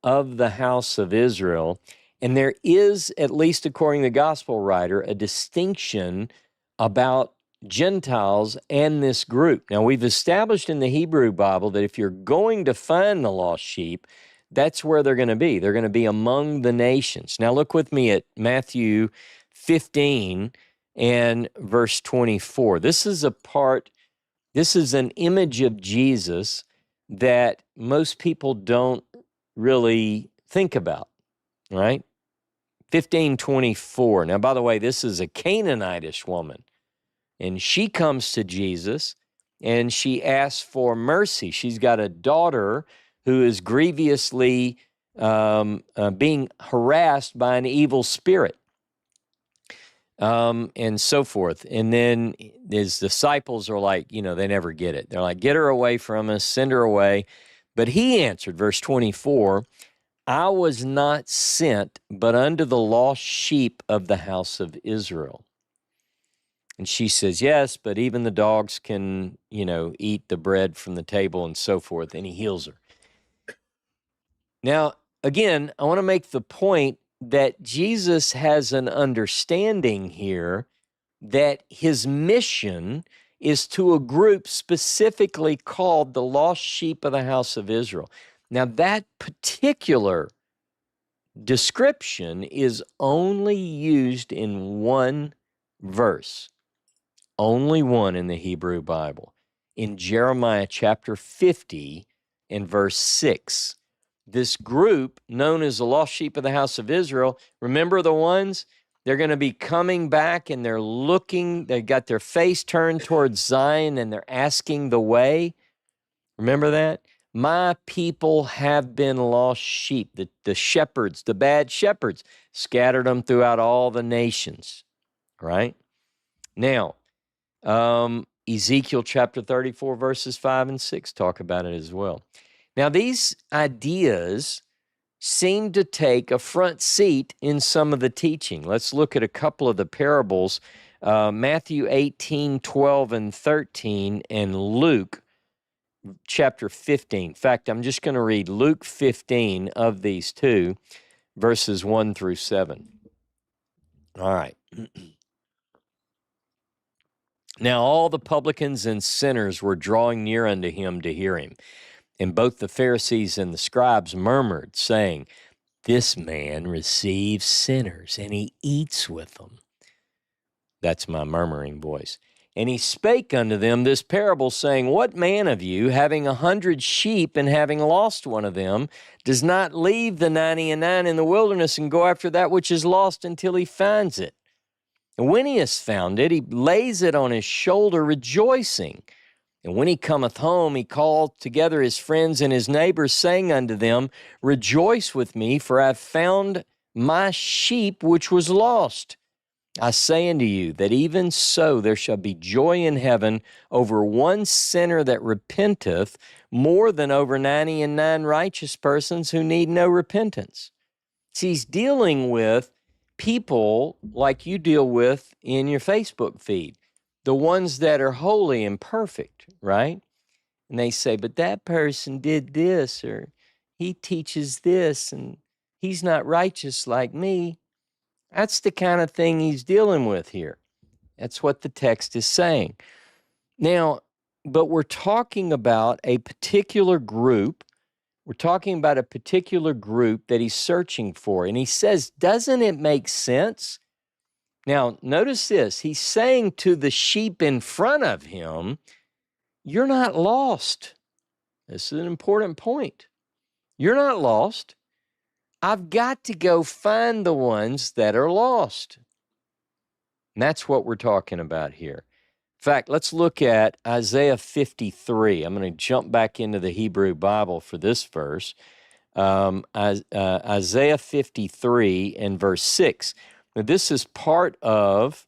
of the house of Israel, and there is, at least according to the gospel writer, a distinction about Gentiles and this group. Now, we've established in the Hebrew Bible that if you're going to find the lost sheep, that's where they're going to be. They're going to be among the nations. Now, look with me at Matthew 15 and verse 24. This is an image of Jesus that most people don't really think about, right? 15:24. Now, by the way, this is a Canaanitish woman, and she comes to Jesus, and she asks for mercy. She's got a daughter who is grievously being harassed by an evil spirit, and so forth. And then his disciples are like, they never get it. They're like, get her away from us, send her away. But he answered, verse 24, I was not sent but unto the lost sheep of the house of Israel. And she says, yes, but even the dogs can, eat the bread from the table and so forth. And he heals her. Now, again, I want to make the point that Jesus has an understanding here that his mission is to a group specifically called the lost sheep of the house of Israel. Now, that particular description is only used in one verse, only one in the Hebrew Bible, in Jeremiah chapter 50 and verse 6. This group, known as the lost sheep of the house of Israel, remember the ones? They're going to be coming back and they're looking, they got their face turned towards Zion and they're asking the way. Remember that? My people have been lost sheep. The shepherds, the bad shepherds, scattered them throughout all the nations, right? Now, Ezekiel chapter 34, verses 5 and 6 talk about it as well. Now, these ideas seem to take a front seat in some of the teaching. Let's look at a couple of the parables, Matthew 18, 12, and 13, and Luke chapter 15. In fact, I'm just going to read Luke 15 of these two, verses 1 through 7. All right. Now all the publicans and sinners were drawing near unto him to hear him. And both the Pharisees and the scribes murmured, saying, this man receives sinners, and he eats with them. That's my murmuring voice. And he spake unto them this parable, saying, what man of you, having 100 sheep, and having lost one of them, does not leave the 99 in the wilderness and go after that which is lost until he finds it? And when he has found it, he lays it on his shoulder, rejoicing. And when he cometh home, he called together his friends and his neighbors, saying unto them, rejoice with me, for I have found my sheep which was lost. I say unto you that even so there shall be joy in heaven over one sinner that repenteth, more than over 99 righteous persons who need no repentance. See, he's dealing with people like you deal with in your Facebook feed, the ones that are holy and perfect, right? And they say, but that person did this, or he teaches this, and he's not righteous like me. That's the kind of thing he's dealing with here. That's what the text is saying. Now, but we're talking about a particular group. We're talking about a particular group that he's searching for. And he says, doesn't it make sense? Now, notice this. He's saying to the sheep in front of him, you're not lost. This is an important point. You're not lost. I've got to go find the ones that are lost. And that's what we're talking about here. In fact, let's look at Isaiah 53. I'm going to jump back into the Hebrew Bible for this verse. Isaiah 53 and verse 6. Now, this is part of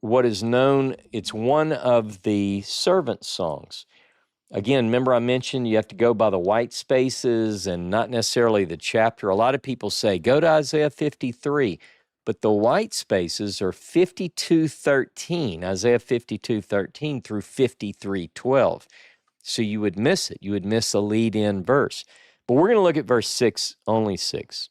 what is known, it's one of the servant songs. Again, remember I mentioned you have to go by the white spaces and not necessarily the chapter. A lot of people say, go to Isaiah 53, but the white spaces are 52:13, Isaiah 52:13 through 53:12. So you would miss it. You would miss a lead-in verse. But we're going to look at verse 6, only 6.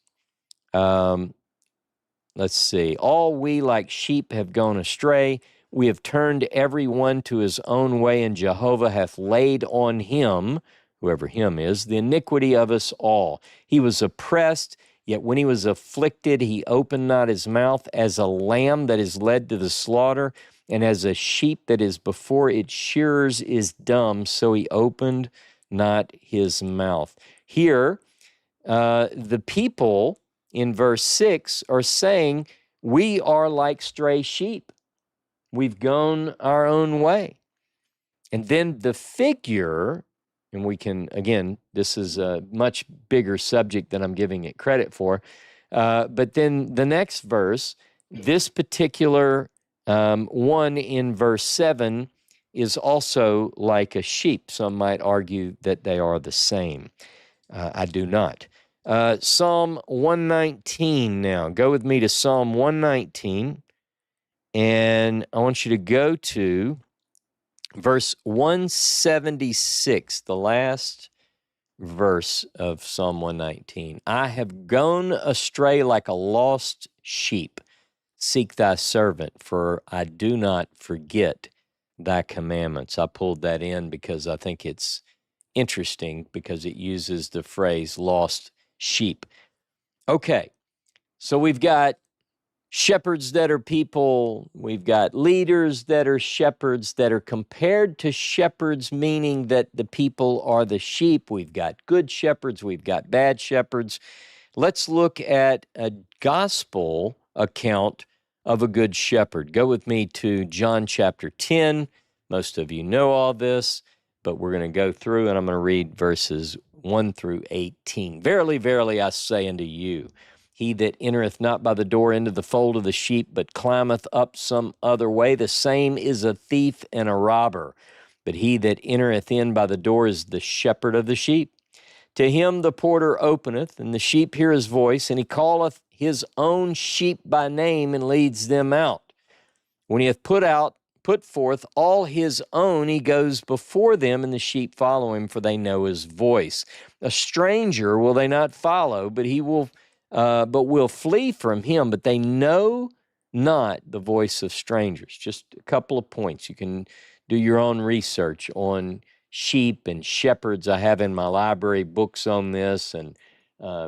Let's see. All we like sheep have gone astray. We have turned every one to his own way, and Jehovah hath laid on him, whoever him is, the iniquity of us all. He was oppressed, yet when he was afflicted, he opened not his mouth. As a lamb that is led to the slaughter, and as a sheep that is before its shearers is dumb, so he opened not his mouth. Here, the people in verse 6 are saying, we are like stray sheep. We've gone our own way. And then the figure and we can, again, this is a much bigger subject than I'm giving it credit for. But then the next verse, this particular one in verse 7 is also like a sheep. Some might argue that they are the same. I do not. Psalm 119 now. Go with me to Psalm 119, and I want you to go to verse 176, the last verse of Psalm 119. I have gone astray like a lost sheep. Seek thy servant, for I do not forget thy commandments. I pulled that in because I think it's interesting because it uses the phrase lost sheep. Okay, so we've got shepherds that are people, we've got leaders that are shepherds that are compared to shepherds, meaning that the people are the sheep. We've got good shepherds, we've got bad shepherds. Let's look at a gospel account of a good shepherd. Go with me to John chapter 10. Most of you know all this, but we're going to go through and I'm going to read verses 1 through 18. Verily, verily, I say unto you, he that entereth not by the door into the fold of the sheep, but climbeth up some other way, the same is a thief and a robber. But he that entereth in by the door is the shepherd of the sheep. To him the porter openeth, and the sheep hear his voice, and he calleth his own sheep by name, and leads them out. When he hath put forth all his own, he goes before them, and the sheep follow him, for they know his voice. A stranger will they not follow, but will flee from him. But they know not the voice of strangers. Just a couple of points. You can do your own research on sheep and shepherds. I have in my library books on this and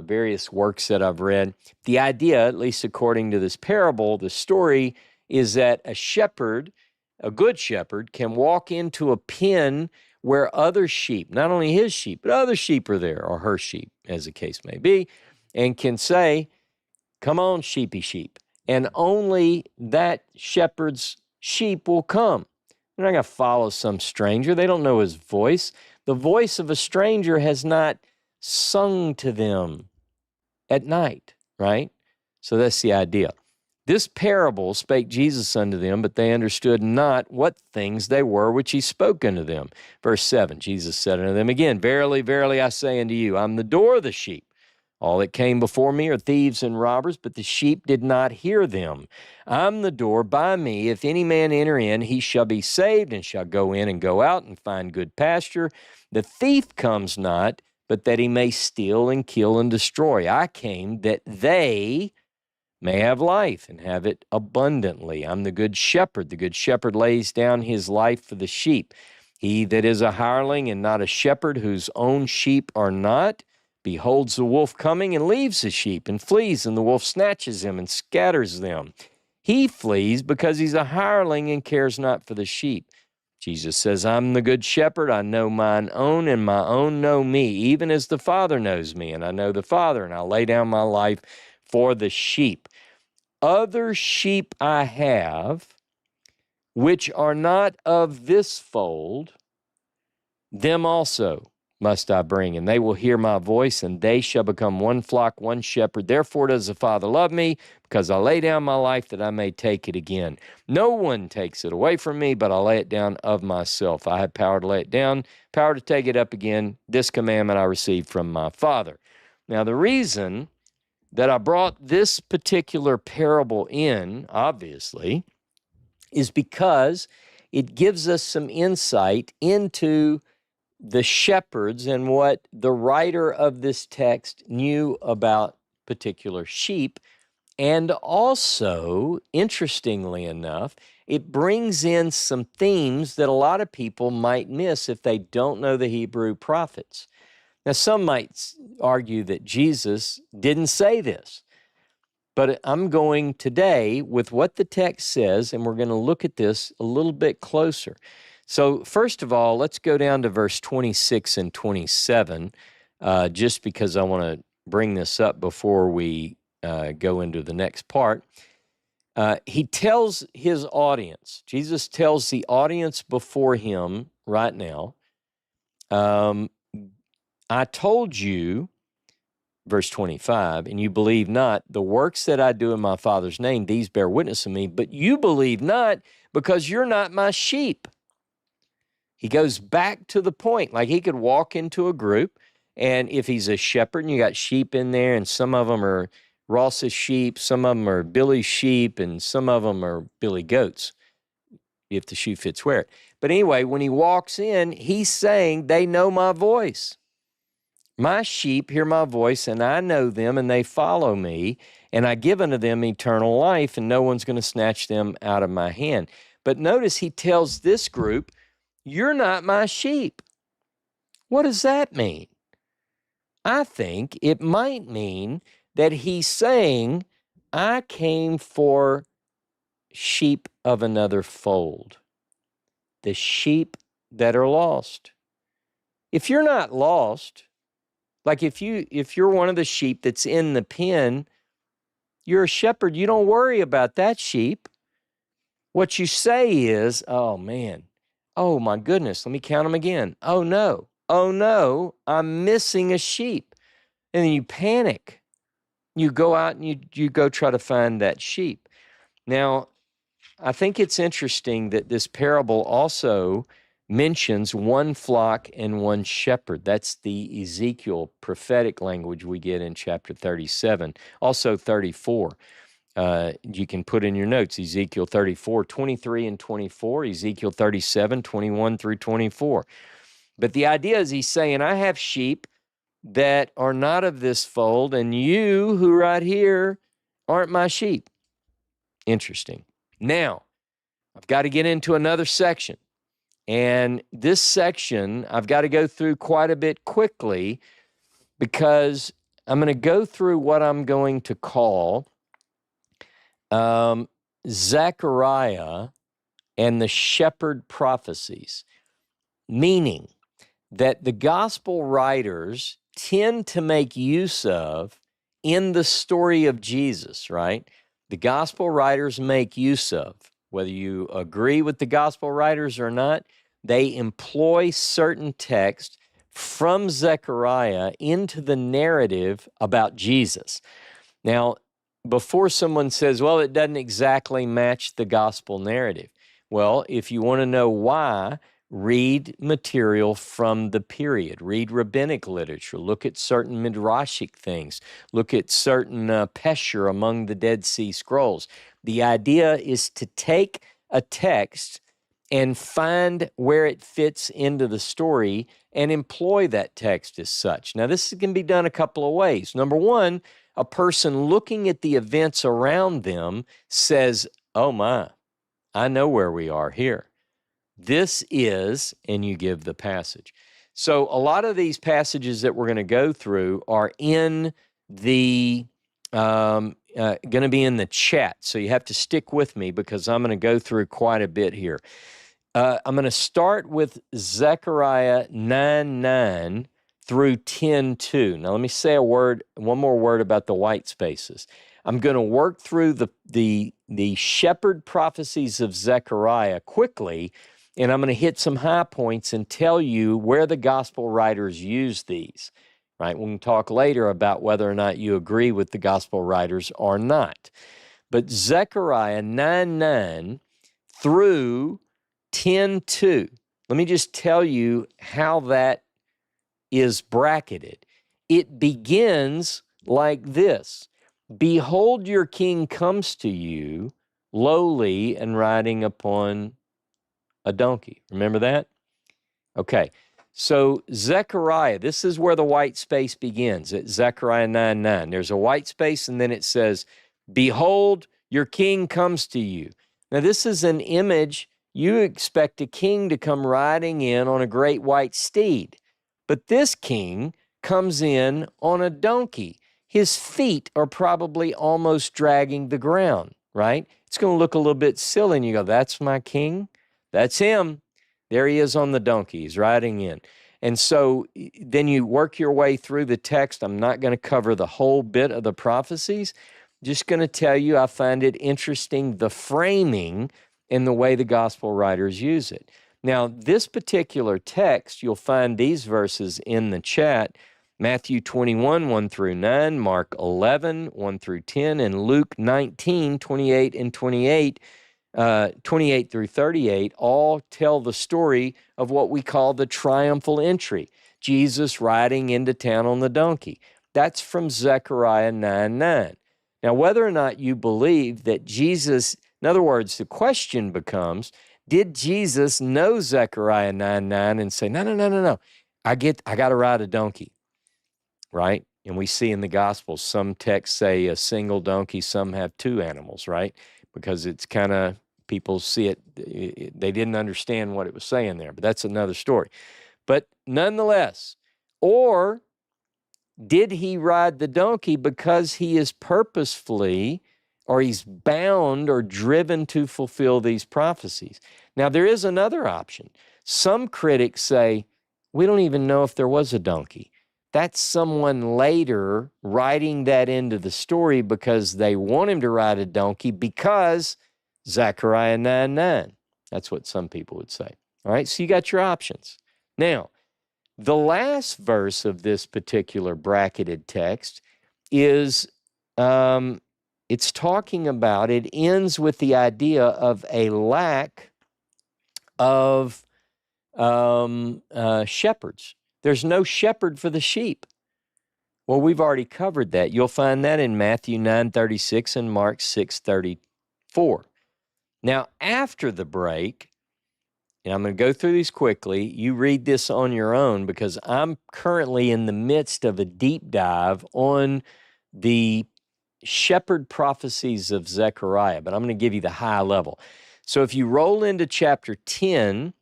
various works that I've read. The idea, at least according to this parable, the story is that a shepherd, a good shepherd, can walk into a pen where other sheep, not only his sheep, but other sheep are there, or her sheep, as the case may be, and can say, come on, sheepy sheep. And only that shepherd's sheep will come. They're not going to follow some stranger. They don't know his voice. The voice of a stranger has not sung to them at night, right? So that's the idea. This parable spake Jesus unto them, but they understood not what things they were which he spoke unto them. Verse 7, Jesus said unto them again, verily, verily, I say unto you, I'm the door of the sheep. All that came before me are thieves and robbers, but the sheep did not hear them. I'm the door. By me, if any man enter in, he shall be saved, and shall go in and go out and find good pasture. The thief comes not, but that he may steal and kill and destroy. I came that they may have life and have it abundantly. I'm the good shepherd. The good shepherd lays down his life for the sheep. He that is a hireling and not a shepherd, whose own sheep are not, beholds the wolf coming and leaves the sheep and flees, and the wolf snatches him and scatters them. He flees because he's a hireling and cares not for the sheep. Jesus says, I'm the good shepherd. I know mine own, and my own know me, even as the Father knows me, and I know the Father, and I lay down my life for the sheep. Other sheep I have, which are not of this fold, them also must I bring, and they will hear my voice, and they shall become one flock, one shepherd. Therefore does the Father love me, because I lay down my life that I may take it again. No one takes it away from me, but I lay it down of myself. I have power to lay it down, power to take it up again. This commandment I received from my Father. Now, the reason that I brought this particular parable in, obviously, is because it gives us some insight into the shepherds and what the writer of this text knew about particular sheep. And also, interestingly enough, it brings in some themes that a lot of people might miss if they don't know the Hebrew prophets. Now, some might argue that Jesus didn't say this, but I'm going today with what the text says, and we're going to look at this a little bit closer. So first of all, let's go down to verse 26 and 27, just because I want to bring this up before we go into the next part. He tells his audience, Jesus tells the audience before him right now, I told you, verse 25, and you believe not, the works that I do in my Father's name, these bear witness of me, but you believe not because you're not my sheep. He goes back to the point, like he could walk into a group, and if he's a shepherd and you got sheep in there, and some of them are Ross's sheep, some of them are Billy's sheep, and some of them are Billy goats, if the shoe fits wear it. But anyway, when he walks in, he's saying, they know my voice. My sheep hear my voice, and I know them, and they follow me, and I give unto them eternal life, and no one's going to snatch them out of my hand. But notice he tells this group, you're not my sheep. What does that mean? I think it might mean that he's saying, I came for sheep of another fold, the sheep that are lost. If you're not lost, like if you're one of the sheep that's in the pen, you're a shepherd, you don't worry about that sheep. What you say is, oh man, oh my goodness, let me count them again. Oh no, I'm missing a sheep. And then you panic. You go out and you go try to find that sheep. Now, I think it's interesting that this parable also mentions one flock and one shepherd. That's the Ezekiel prophetic language we get in chapter 37, also 34. You can put in your notes, Ezekiel 34, 23 and 24, Ezekiel 37, 21 through 24. But the idea is he's saying, I have sheep that are not of this fold, and you who right here aren't my sheep. Interesting. Now, I've got to get into another section. And this section, I've got to go through quite a bit quickly because I'm going to go through what I'm going to call Zechariah and the shepherd prophecies, meaning that the gospel writers tend to make use of in the story of Jesus, right? The gospel writers make use of, whether you agree with the gospel writers or not, they employ certain text from Zechariah into the narrative about Jesus. Now, before someone says, well, it doesn't exactly match the gospel narrative. Well, if you want to know why, read material from the period. Read rabbinic literature. Look at certain midrashic things. Look at certain pesher among the Dead Sea Scrolls. The idea is to take a text and find where it fits into the story and employ that text as such. Now, this can be done a couple of ways. Number one, a person looking at the events around them says, oh my, I know where we are here. This is, and you give the passage. So a lot of these passages that we're going to go through are in the, going to be in the chat. So you have to stick with me because I'm going to go through quite a bit here. I'm going to start with Zechariah 9:9 through 10:2. Now let me say one more word about the white spaces. I'm going to work through the shepherd prophecies of Zechariah quickly, and I'm going to hit some high points and tell you where the gospel writers use these. Right? We can talk later about whether or not you agree with the gospel writers or not. But Zechariah 9:9 through 10:2. Let me just tell you how that is bracketed. It begins like this. Behold, your king comes to you, lowly and riding upon a donkey. Remember that? Okay. So Zechariah, this is where the white space begins, at Zechariah 9:9. There's a white space, and then it says, behold, your king comes to you. Now, this is an image. You expect a king to come riding in on a great white steed. But this king comes in on a donkey. His feet are probably almost dragging the ground, right? It's going to look a little bit silly, and you go, that's my king? That's him. There he is on the donkey. He's riding in. And so then you work your way through the text. I'm not going to cover the whole bit of the prophecies. Just going to tell you I find it interesting, the framing and the way the gospel writers use it. Now, this particular text, you'll find these verses in the chat: Matthew 21, 1 through 9, Mark 11, 1 through 10, and Luke 19, 28 and 28, 28 through 38, all tell the story of what we call the triumphal entry, Jesus riding into town on the donkey. That's from Zechariah 9:9. Now, whether or not you believe that Jesus, in other words, the question becomes, did Jesus know Zechariah 9:9 and say, no, I got to ride a donkey, right? And we see in the Gospels, some texts say a single donkey, some have two animals, right? Because it's kind of, people see it, they didn't understand what it was saying there, but that's another story. But nonetheless, or did he ride the donkey because he is purposefully, or he's bound or driven to fulfill these prophecies? Now, there is another option. Some critics say, we don't even know if there was a donkey. That's someone later writing that into the story because they want him to ride a donkey because Zechariah 9:9. That's what some people would say. All right, so you got your options. Now, the last verse of this particular bracketed text is, it's talking about, it ends with the idea of a lack of shepherds. There's no shepherd for the sheep. Well, we've already covered that. You'll find that in Matthew 9:36 and Mark 6:34. Now, after the break, and I'm going to go through these quickly. You read this on your own because I'm currently in the midst of a deep dive on the shepherd prophecies of Zechariah, but I'm going to give you the high level. So if you roll into chapter 10,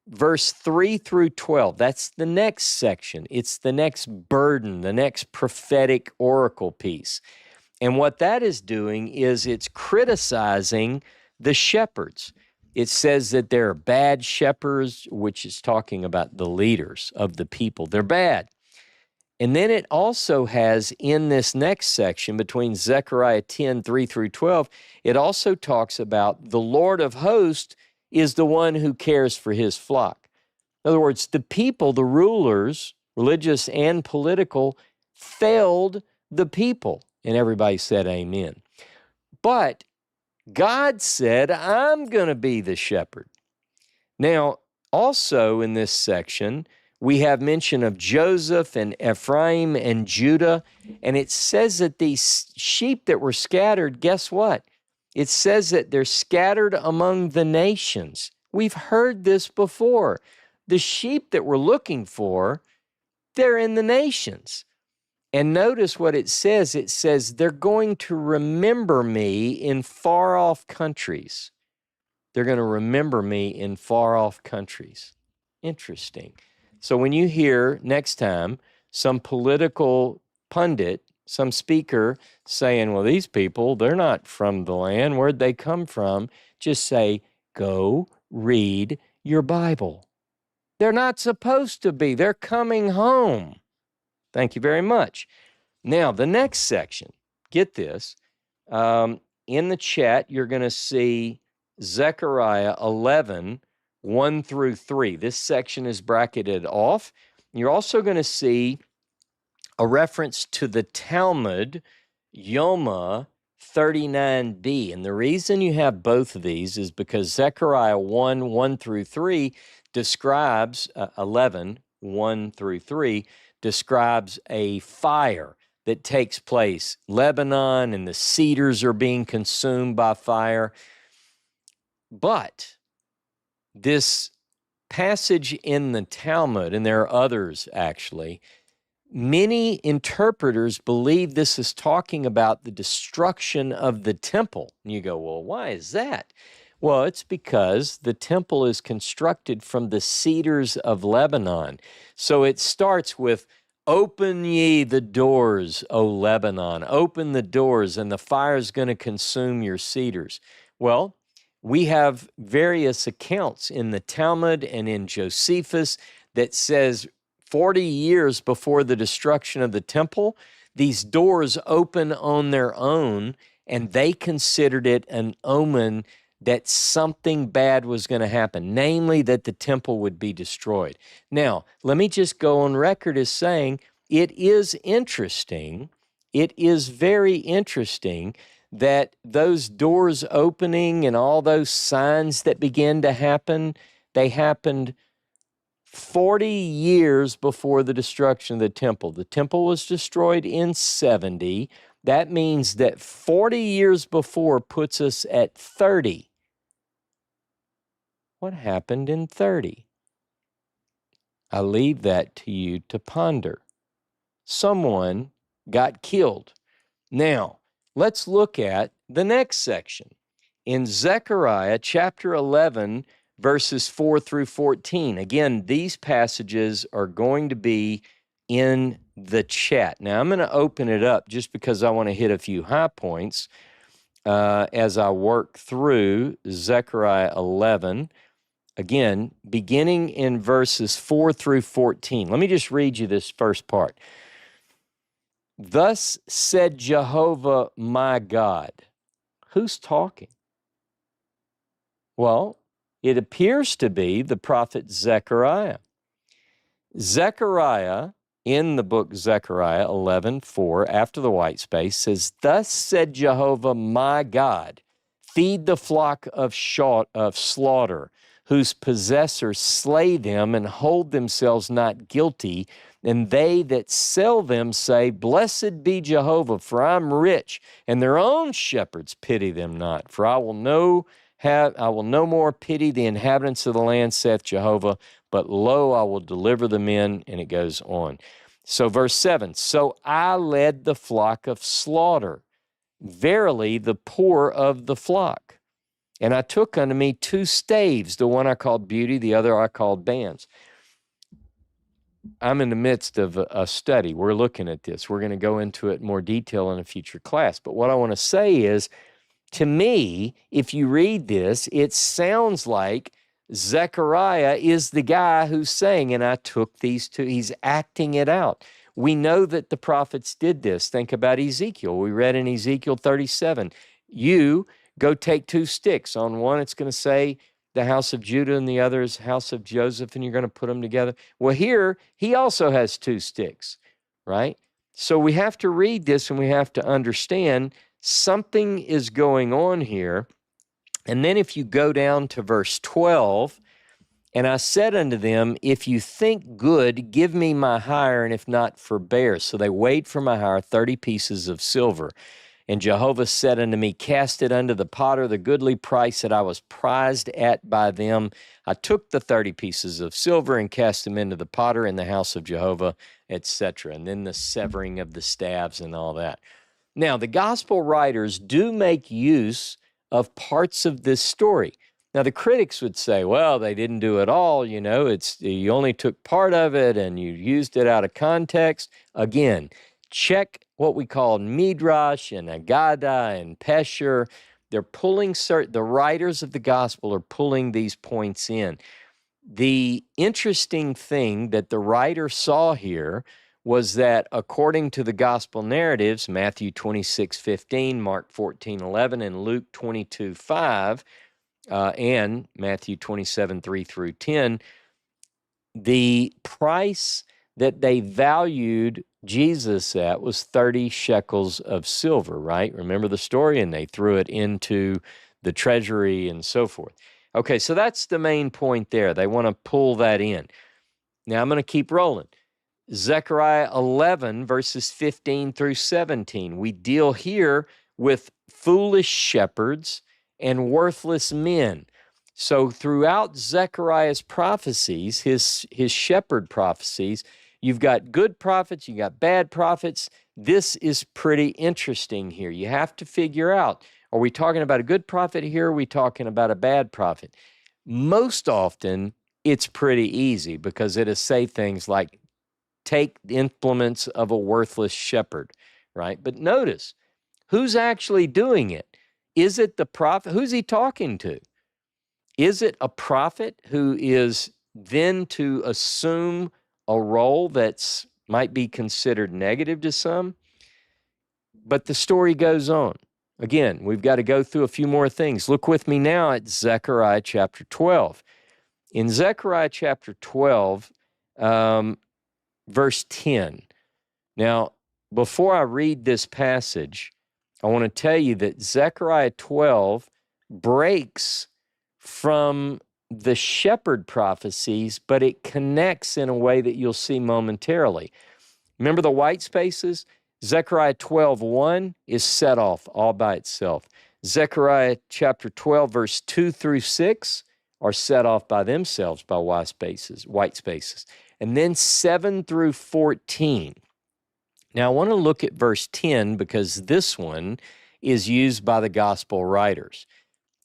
verse 3 through 12, that's the next section. It's the next burden, the next prophetic oracle piece. And what that is doing is it's criticizing the shepherds. It says that there are bad shepherds, which is talking about the leaders of the people. They're bad. And then it also has in this next section between Zechariah 10, 3 through 12, it also talks about the Lord of hosts is the one who cares for his flock. In other words, the people, the rulers, religious and political, failed the people. And everybody said amen. But God said, I'm going to be the shepherd. Now, also in this section, we have mention of Joseph and Ephraim and Judah, and it says that these sheep that were scattered, guess what? It says that they're scattered among the nations. We've heard this before. The sheep that we're looking for, they're in the nations. And notice what it says. It says, they're going to remember me in far-off countries. They're going to remember me in far-off countries. Interesting. So when you hear next time some political pundit, some speaker saying, well, these people, they're not from the land. Where'd they come from? Just say, go read your Bible. They're not supposed to be. They're coming home. Thank you very much. Now, the next section, get this. In the chat, you're going to see Zechariah 11, 1 through 3. This section is bracketed off. You're also going to see a reference to the Talmud, Yoma 39b. And the reason you have both of these is because Zechariah 1, 1 through 3 describes, 11, 1 through 3, describes a fire that takes place. Lebanon and the cedars are being consumed by fire. But this passage in the Talmud, and there are others actually, many interpreters believe this is talking about the destruction of the temple. And you go, well, why is that? Well, it's because the temple is constructed from the cedars of Lebanon. So it starts with, open ye the doors, O Lebanon. Open the doors, and the fire is going to consume your cedars. Well, we have various accounts in the Talmud and in Josephus that says 40 years before the destruction of the temple, these doors open on their own, and they considered it an omen that something bad was going to happen, namely that the temple would be destroyed. Now, let me just go on record as saying it is interesting, it is very interesting that those doors opening and all those signs that began to happen, they happened 40 years before the destruction of the temple. The temple was destroyed in 70. That means that 40 years before puts us at 30. What happened in 30? I leave that to you to ponder. Someone got killed. Now, let's look at the next section. In Zechariah chapter 11, verses 4 through 14. Again, these passages are going to be in the chat. Now, I'm going to open it up just because I want to hit a few high points as I work through Zechariah 11. Again, beginning in verses 4 through 14. Let me just read you this first part. Thus said Jehovah my God. Who's talking? Well, it appears to be the prophet Zechariah. Zechariah, in the book Zechariah 11:4, after the white space, says, Thus said Jehovah my God, feed the flock of slaughter, whose possessors slay them and hold themselves not guilty, and they that sell them say, Blessed be Jehovah, for I'm rich, and their own shepherds pity them not. For I will no more pity the inhabitants of the land, saith Jehovah, but lo, I will deliver them in, and it goes on. So verse 7, So I led the flock of slaughter, verily the poor of the flock. And I took unto me 2 staves, the one I called beauty, the other I called bands. I'm in the midst of a study. We're looking at this. We're going to go into it in more detail in a future class. But what I want to say is, to me, if you read this, it sounds like Zechariah is the guy who's saying, and I took these 2. He's acting it out. We know that the prophets did this. Think about Ezekiel. We read in Ezekiel 37, you go take 2 sticks. On one, it's going to say the house of Judah, and the other is house of Joseph, and you're going to put them together. Well, here, he also has 2 sticks, right? So we have to read this, and we have to understand something is going on here. And then if you go down to verse 12, and I said unto them, If you think good, give me my hire, and if not, forbear. So they weighed for my hire 30 pieces of silver. And Jehovah said unto me, Cast it unto the potter, the goodly price that I was prized at by them. I took the 30 pieces of silver and cast them into the potter in the house of Jehovah, etc. And then the severing of the staves and all that. Now, the gospel writers do make use of parts of this story. Now, the critics would say, well, they didn't do it all, you only took part of it and you used it out of context. Again, check what we call Midrash and Agada and Pesher. They're pulling the writers of the gospel are pulling these points in. The interesting thing that the writer saw here was that according to the gospel narratives, Matthew 26:15, Mark 14:11, and Luke 22:5, and Matthew 27:3 through 10, the price that they valued Jesus at was 30 shekels of silver, right? Remember the story? And they threw it into the treasury and so forth. Okay, so that's the main point there. They want to pull that in. Now I'm going to keep rolling. Zechariah 11, verses 15 through 17. We deal here with foolish shepherds and worthless men. So throughout Zechariah's prophecies, his shepherd prophecies, you've got good prophets, you got bad prophets. This is pretty interesting here. You have to figure out, are we talking about a good prophet here, or are we talking about a bad prophet? Most often, it's pretty easy because it'll say things like, take the implements of a worthless shepherd, right? But notice, who's actually doing it? Is it the prophet? Who's he talking to? Is it a prophet who is then to assume a role that's might be considered negative to some? But the story goes on. Again, we've got to go through a few more things. Look with me now at Zechariah chapter 12. In Zechariah chapter 12, verse 10. Now, before I read this passage, I want to tell you that Zechariah 12 breaks from the shepherd prophecies, but it connects in a way that you'll see momentarily. Remember the white spaces? Zechariah 12:1 is set off all by itself. Zechariah chapter 12, verse 2 through 6 are set off by themselves by white spaces. And then 7 through 14. Now I want to look at verse 10 because this one is used by the gospel writers.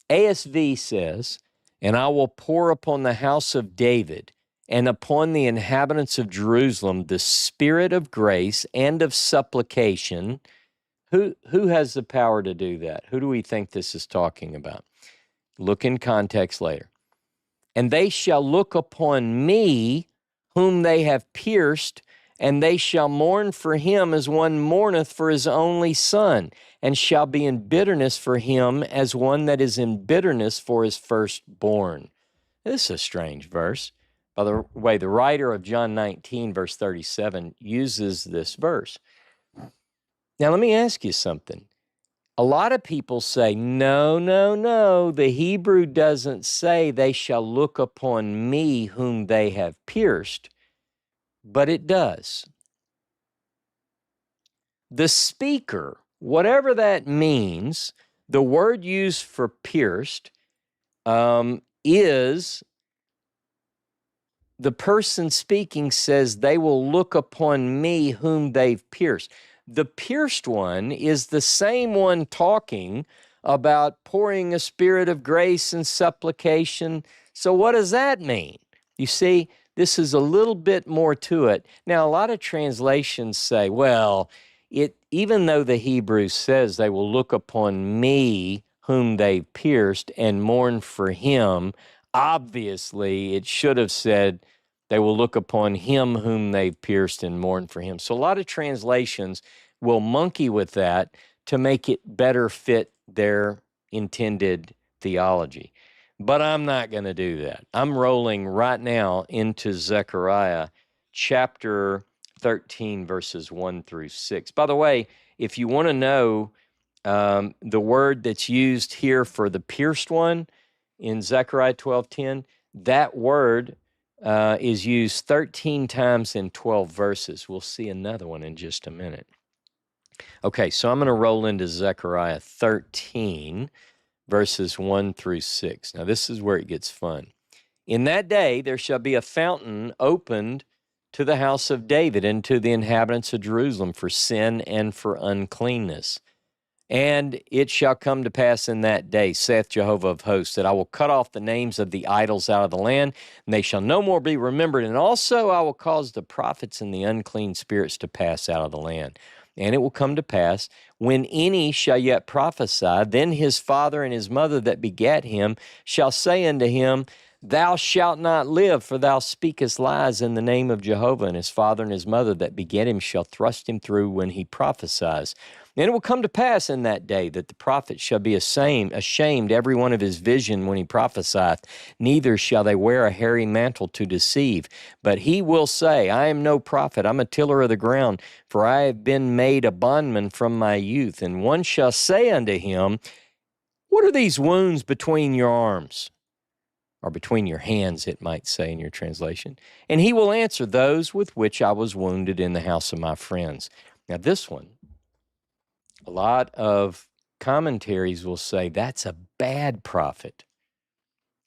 ASV says, "And I will pour upon the house of David and upon the inhabitants of Jerusalem the spirit of grace and of supplication." Who has the power to do that? Who do we think this is talking about? Look in context later. "And they shall look upon me whom they have pierced, and they shall mourn for him as one mourneth for his only son, and shall be in bitterness for him as one that is in bitterness for his firstborn." This is a strange verse. By the way, the writer of John 19, verse 37, uses this verse. Now, let me ask you something. A lot of people say, no, the Hebrew doesn't say they shall look upon me whom they have pierced, but it does. The speaker, whatever that means, the word used for pierced is the person speaking says they will look upon me whom they've pierced. The pierced one is the same one talking about pouring a spirit of grace and supplication. So what does that mean? You see, this is a little bit more to it. Now, a lot of translations say, well, even though the Hebrew says they will look upon me whom they've pierced and mourn for him, obviously it should have said they will look upon him whom they've pierced and mourn for him. So a lot of translations will monkey with that to make it better fit their intended theology. But I'm not going to do that. I'm rolling right now into Zechariah chapter 13, verses 1 through 6. By the way, if you want to know the word that's used here for the pierced one in Zechariah 12:10, that word is used 13 times in 12 verses. We'll see another one in just a minute. Okay, so I'm going to roll into Zechariah 13, verses 1 through 6. Now, this is where it gets fun. "In that day there shall be a fountain opened to the house of David and to the inhabitants of Jerusalem for sin and for uncleanness. And it shall come to pass in that day, saith Jehovah of hosts, that I will cut off the names of the idols out of the land, and they shall no more be remembered. And also I will cause the prophets and the unclean spirits to pass out of the land. And it will come to pass, when any shall yet prophesy, then his father and his mother that begat him shall say unto him, Thou shalt not live, for thou speakest lies in the name of Jehovah. And his father and his mother that begat him shall thrust him through when he prophesies. And it will come to pass in that day that the prophet shall be ashamed every one of his vision when he prophesieth, neither shall they wear a hairy mantle to deceive. But he will say, I am no prophet, I'm a tiller of the ground, for I have been made a bondman from my youth. And one shall say unto him, What are these wounds between your arms? Or between your hands, it might say in your translation. And he will answer, Those with which I was wounded in the house of my friends. Now this one, a lot of commentaries will say that's a bad prophet.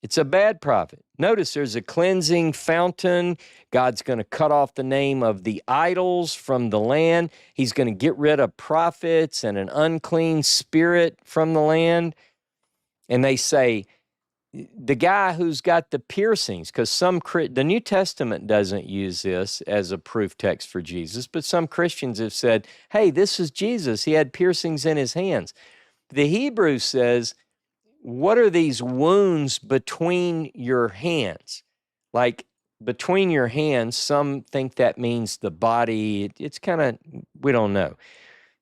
It's a bad prophet. Notice there's a cleansing fountain. God's going to cut off the name of the idols from the land. He's going to get rid of prophets and an unclean spirit from the land. And they say, the guy who's got the piercings, because the New Testament doesn't use this as a proof text for Jesus, but some Christians have said, hey, this is Jesus. He had piercings in his hands. The Hebrew says, what are these wounds between your hands? Like between your hands, some think that means the body. It's kind of, we don't know.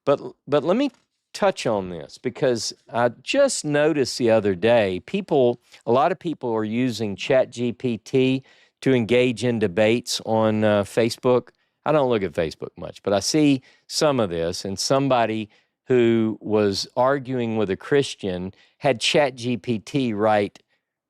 But let me touch on this because I just noticed the other day, a lot of people are using ChatGPT to engage in debates on Facebook. I don't look at Facebook much, but I see some of this, and somebody who was arguing with a Christian had ChatGPT write,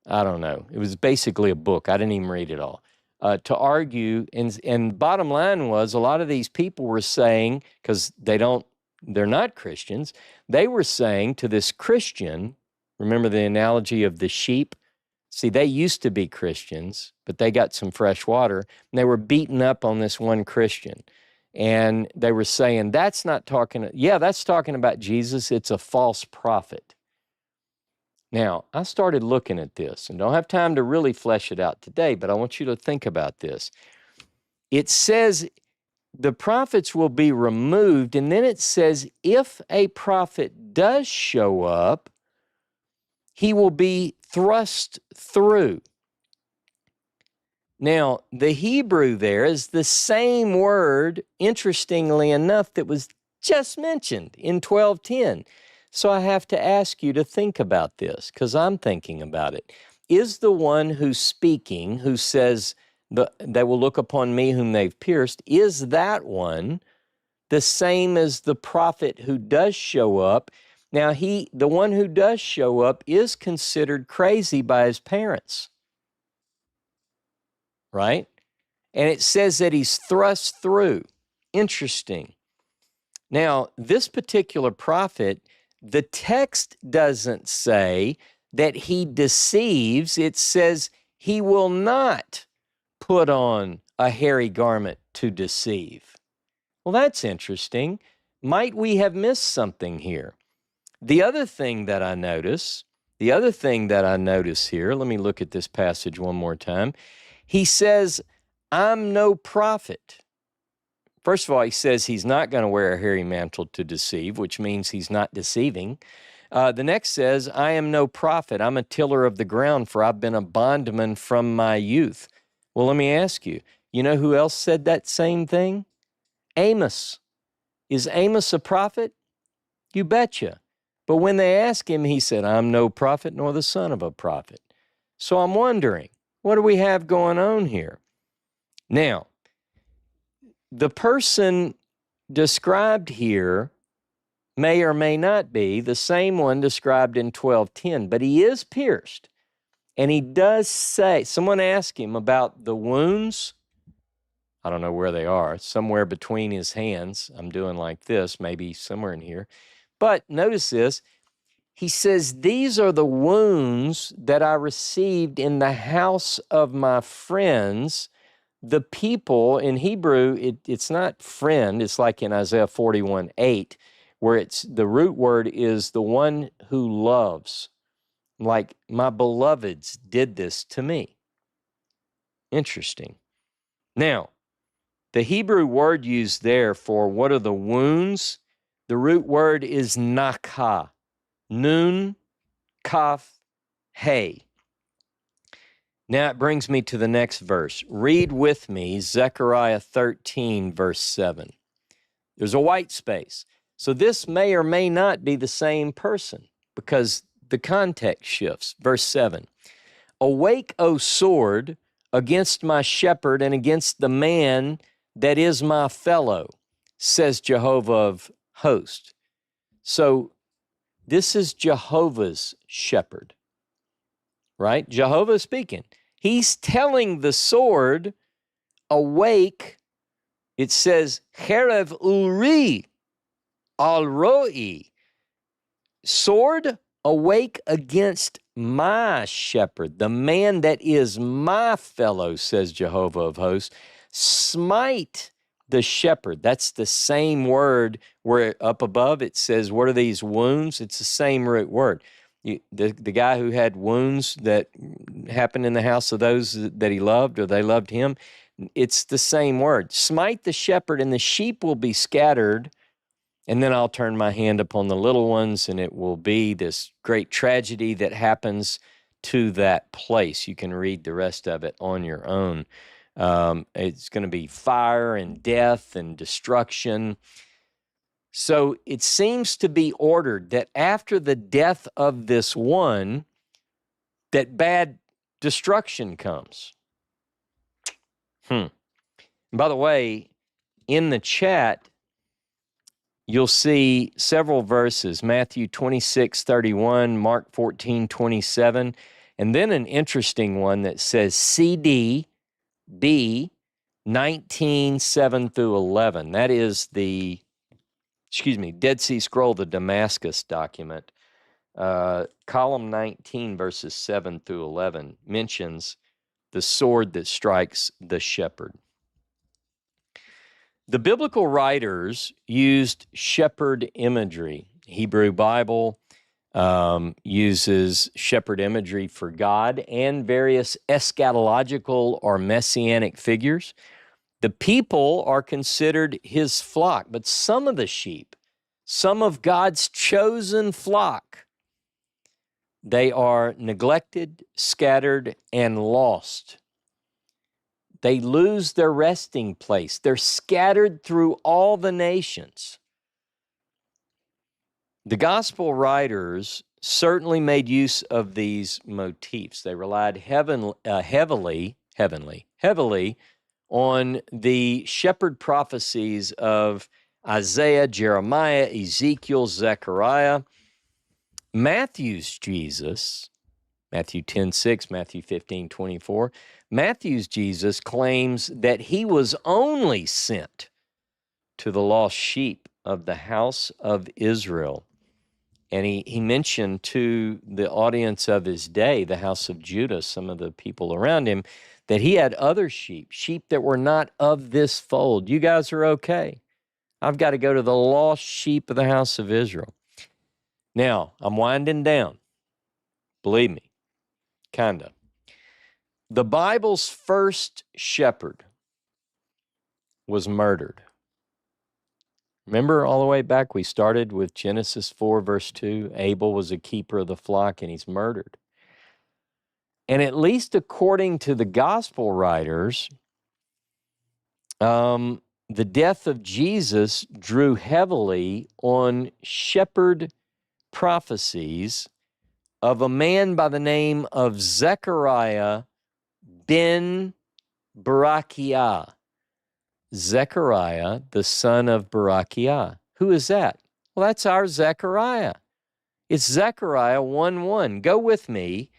I don't know, it was basically a book. I didn't even read it all. To argue, and bottom line was a lot of these people were saying, because they're not Christians, they were saying to this Christian, remember the analogy of the sheep? See, they used to be Christians, but they got some fresh water, and they were beating up on this one Christian. And they were saying, that's talking about Jesus. It's a false prophet. Now, I started looking at this, and don't have time to really flesh it out today, but I want you to think about this. It says the prophets will be removed, and then it says if a prophet does show up, he will be thrust through. Now, the Hebrew there is the same word, interestingly enough, that was just mentioned in 12:10. So I have to ask you to think about this, because I'm thinking about it. Is the one who's speaking, who says, they will look upon me whom they've pierced, is that one the same as the prophet who does show up? Now, the one who does show up is considered crazy by his parents, right? And it says that he's thrust through. Interesting. Now, this particular prophet, the text doesn't say that he deceives. It says he will not put on a hairy garment to deceive. Well, that's interesting. Might we have missed something here? The other thing that I notice here, let me look at this passage one more time. He says, I'm no prophet. First of all, he says he's not going to wear a hairy mantle to deceive, which means he's not deceiving. The next says, I am no prophet. I'm a tiller of the ground, for I've been a bondman from my youth. Well, let me ask you, you know who else said that same thing? Amos. Is Amos a prophet? You betcha. But when they asked him, he said, I'm no prophet nor the son of a prophet. So I'm wondering, what do we have going on here? Now, the person described here may or may not be the same one described in 12:10, but he is pierced. And he does say, someone asked him about the wounds. I don't know where they are, somewhere between his hands. I'm doing like this, maybe somewhere in here. But notice this. He says, these are the wounds that I received in the house of my friends. The people, in Hebrew, it's not friend. It's like in Isaiah 41:8, where the root word is the one who loves. Like, my beloveds did this to me. Interesting. Now, the Hebrew word used there for what are the wounds, the root word is nakah. Nun, kaf, hey. Now it brings me to the next verse. Read with me Zechariah 13, verse 7. There's a white space. So this may or may not be the same person because the context shifts. Verse 7. Awake, O sword, against my shepherd and against the man that is my fellow, says Jehovah of hosts. So this is Jehovah's shepherd, right? Jehovah speaking. He's telling the sword, awake. It says, Cherev uri al roi. Sword, awake against my shepherd, the man that is my fellow, says Jehovah of hosts. Smite the shepherd. That's the same word where up above it says, what are these wounds? It's the same root word. The guy who had wounds that happened in the house of those that he loved or they loved him, it's the same word. Smite the shepherd and the sheep will be scattered, and then I'll turn my hand upon the little ones, and it will be this great tragedy that happens to that place. You can read the rest of it on your own. It's going to be fire and death and destruction. So it seems to be ordered that after the death of this one, that bad destruction comes. By the way, in the chat, you'll see several verses, Matthew 26:31, Mark 14:27, and then an interesting one that says CD B 19:7 through 11. That is the, Dead Sea Scroll, the Damascus document. Column 19, verses 7 through 11, mentions the sword that strikes the shepherd. The biblical writers used shepherd imagery. Hebrew Bible uses shepherd imagery for God and various eschatological or messianic figures. The people are considered his flock, but some of the sheep, some of God's chosen flock, they are neglected, scattered, and lost. They lose their resting place. They're scattered through all the nations. The gospel writers certainly made use of these motifs. They relied heavily on the shepherd prophecies of Isaiah, Jeremiah, Ezekiel, Zechariah. Matthew's Jesus, Matthew 10:6, Matthew 15:24, Matthew's Jesus claims that he was only sent to the lost sheep of the house of Israel. And he mentioned to the audience of his day, the house of Judah, some of the people around him, that he had other sheep that were not of this fold. You guys are okay. I've got to go to the lost sheep of the house of Israel. Now, I'm winding down. Believe me, kind of. The Bible's first shepherd was murdered. Remember all the way back, we started with Genesis 4, verse 2. Abel was a keeper of the flock, and he's murdered. And at least according to the gospel writers, the death of Jesus drew heavily on shepherd prophecies of a man by the name of Zechariah ben Berechiah. Zechariah, the son of Berechiah. Who is that? Well, that's our Zechariah. It's Zechariah 1:1. Go with me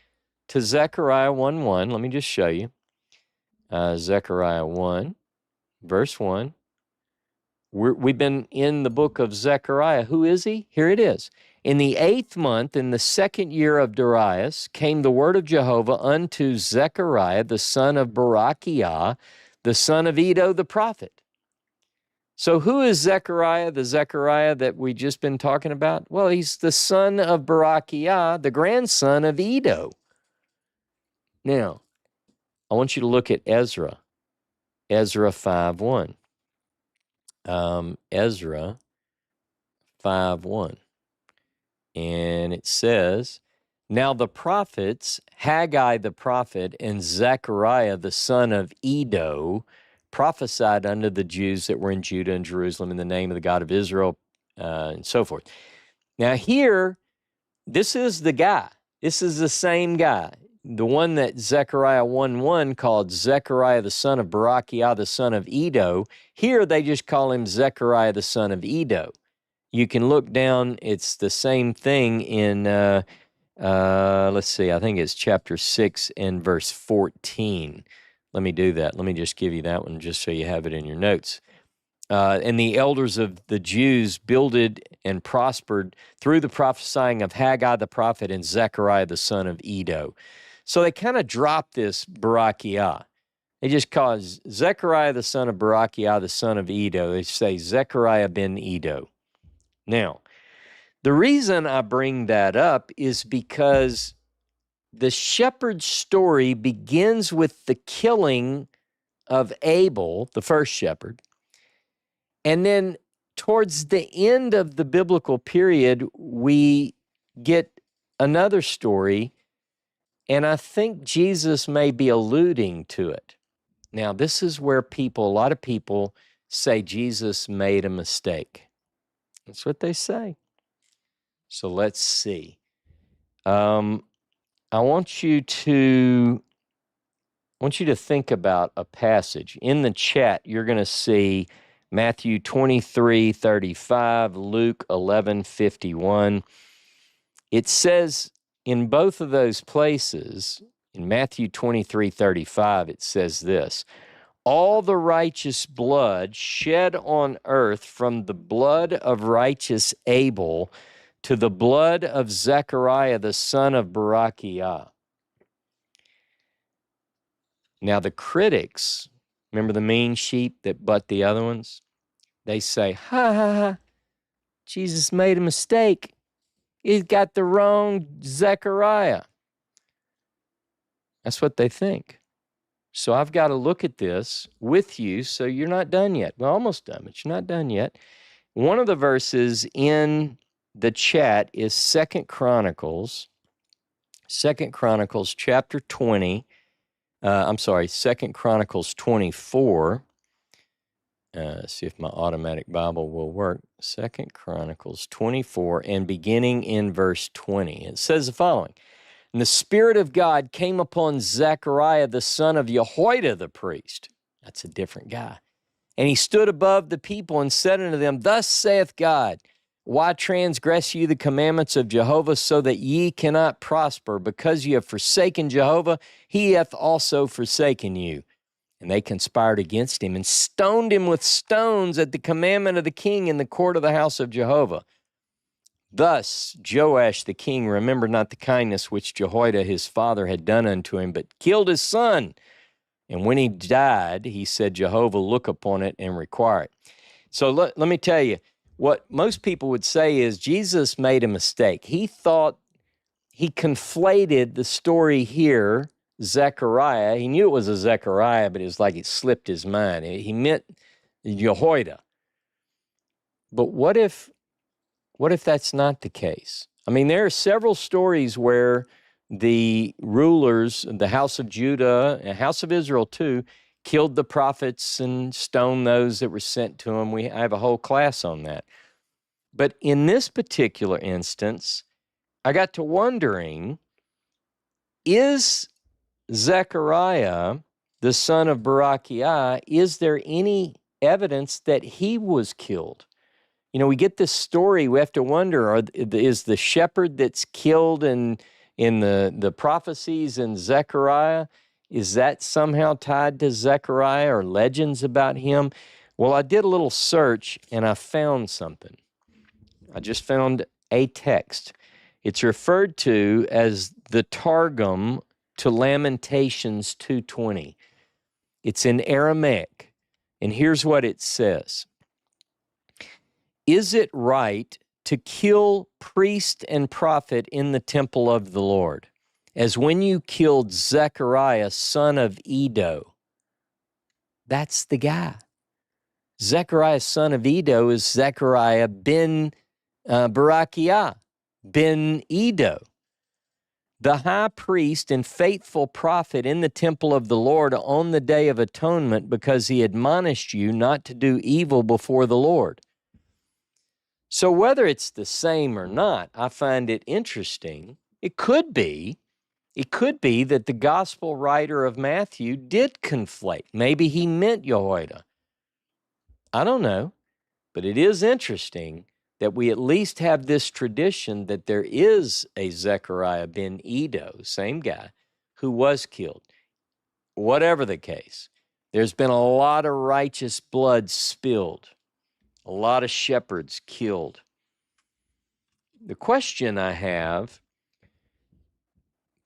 to Zechariah 1:1. Let me just show you. Zechariah 1, verse 1. We've been in the book of Zechariah. Who is he? Here it is. In the 8th month, in the 2nd year of Darius, came the word of Jehovah unto Zechariah, the son of Berechiah, the son of Iddo the prophet. So who is Zechariah, the Zechariah that we just been talking about? Well, he's the son of Berechiah, the grandson of Iddo. Now, I want you to look at Ezra 5:1. Ezra 5:1. And it says, now the prophets, Haggai the prophet and Zechariah the son of Iddo, prophesied unto the Jews that were in Judah and Jerusalem in the name of the God of Israel, and so forth. Now here, this is the guy. This is the same guy. The one that Zechariah 1:1 called Zechariah the son of Berechiah the son of Iddo. Here they just call him Zechariah the son of Iddo. You can look down, it's the same thing in, let's see, I think it's chapter 6 and verse 14. Let me do that. Let me just give you that one just so you have it in your notes. And the elders of the Jews builded and prospered through the prophesying of Haggai the prophet and Zechariah the son of Iddo. So they kind of dropped this Berechiah. They just call it Zechariah the son of Berechiah the son of Iddo. They say Zechariah ben Iddo. Now, the reason I bring that up is because the shepherd's story begins with the killing of Abel, the first shepherd, and then towards the end of the biblical period, we get another story, and I think Jesus may be alluding to it. Now, this is where a lot of people say Jesus made a mistake. That's what they say. So let's see. I want you to think about a passage. In the chat, you're going to see Matthew 23:35, Luke 11:51. It says in both of those places, in Matthew 23:35, it says this: all the righteous blood shed on earth, from the blood of righteous Abel to the blood of Zechariah the son of Berechiah. Now the critics, remember the mean sheep that butt the other ones? They say, ha ha ha, Jesus made a mistake. He's got the wrong Zechariah. That's what they think. So I've got to look at this with you, so you're not done yet. Well, almost done, but you're not done yet. One of the verses in the chat is 2 Chronicles chapter 20. 2 Chronicles 24. See if my automatic Bible will work. 2 Chronicles 24, and beginning in verse 20. It says the following: and the Spirit of God came upon Zechariah the son of Jehoiada the priest. That's a different guy. And he stood above the people and said unto them, thus saith God, why transgress ye the commandments of Jehovah, so that ye cannot prosper? Because ye have forsaken Jehovah, he hath also forsaken you. And they conspired against him and stoned him with stones at the commandment of the king in the court of the house of Jehovah. Thus Joash the king remembered not the kindness which Jehoiada his father had done unto him, but killed his son. And when he died, he said, Jehovah, look upon it and require it. So let me tell you, what most people would say is Jesus made a mistake. He thought, he conflated the story here, Zechariah. He knew it was a Zechariah, but it was like it slipped his mind. He meant Jehoiada. But what if that's not the case? I mean, there are several stories where the rulers, the house of Judah, and house of Israel too, killed the prophets and stoned those that were sent to them. I have a whole class on that. But in this particular instance, I got to wondering, is Zechariah, the son of Berechiah, is there any evidence that he was killed? You know, we get this story, we have to wonder, is the shepherd that's killed in the prophecies in Zechariah, is that somehow tied to Zechariah or legends about him? Well, I did a little search and I found something. I just found a text. It's referred to as the Targum to Lamentations 2:20. It's in Aramaic, and here's what it says. Is it right to kill priest and prophet in the temple of the Lord, as when you killed Zechariah, son of Iddo? That's the guy. Zechariah, son of Iddo, is Zechariah ben Berechiah, ben Iddo, the high priest and faithful prophet in the temple of the Lord on the day of atonement, because he admonished you not to do evil before the Lord. So whether it's the same or not, I find it interesting. It could be that the gospel writer of Matthew did conflate. Maybe he meant Jehoiada. I don't know, but it is interesting that we at least have this tradition that there is a Zechariah ben Iddo, same guy, who was killed. Whatever the case, there's been a lot of righteous blood spilled, a lot of shepherds killed. The question I have,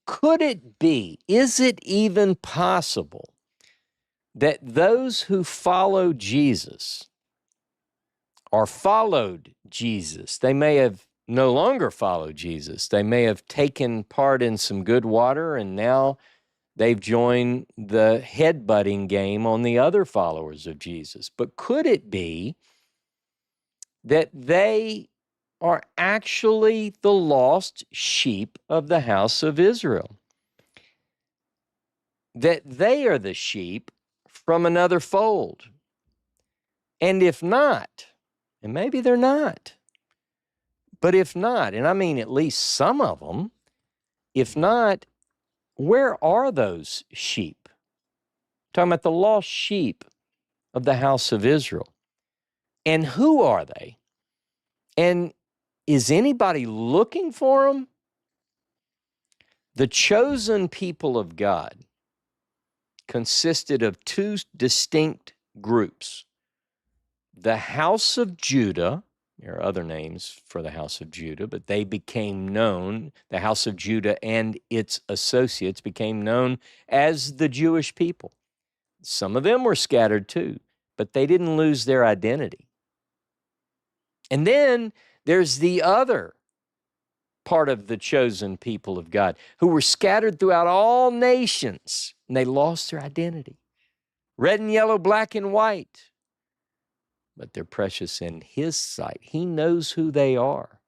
could it be, is it even possible that those who follow Jesus or followed Jesus, they may have no longer followed Jesus, they may have taken part in some good water and now they've joined the headbutting game on the other followers of Jesus. But could it be that they are actually the lost sheep of the house of Israel? That they are the sheep from another fold? And if not, and maybe they're not, But if not, and I mean at least some of them, if not, where are those sheep? Talking about the lost sheep of the house of Israel. And who are they? And is anybody looking for them? The chosen people of God consisted of two distinct groups. The house of Judah, there are other names for the house of Judah, but they became known, the house of Judah and its associates became known as the Jewish people. Some of them were scattered too, but they didn't lose their identity. And then there's the other part of the chosen people of God who were scattered throughout all nations, and they lost their identity. Red and yellow, black and white. But they're precious in His sight. He knows who they are.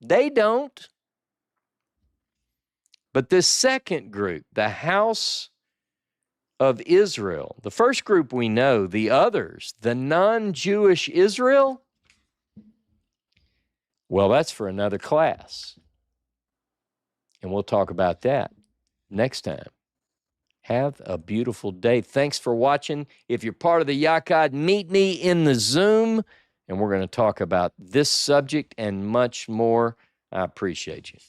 They don't. But this second group, the house of Israel, the first group we know, the others, the non-Jewish Israel, well, that's for another class. And we'll talk about that next time. Have a beautiful day. Thanks for watching. If you're part of the Yakad, meet me in the Zoom, and we're going to talk about this subject and much more. I appreciate you.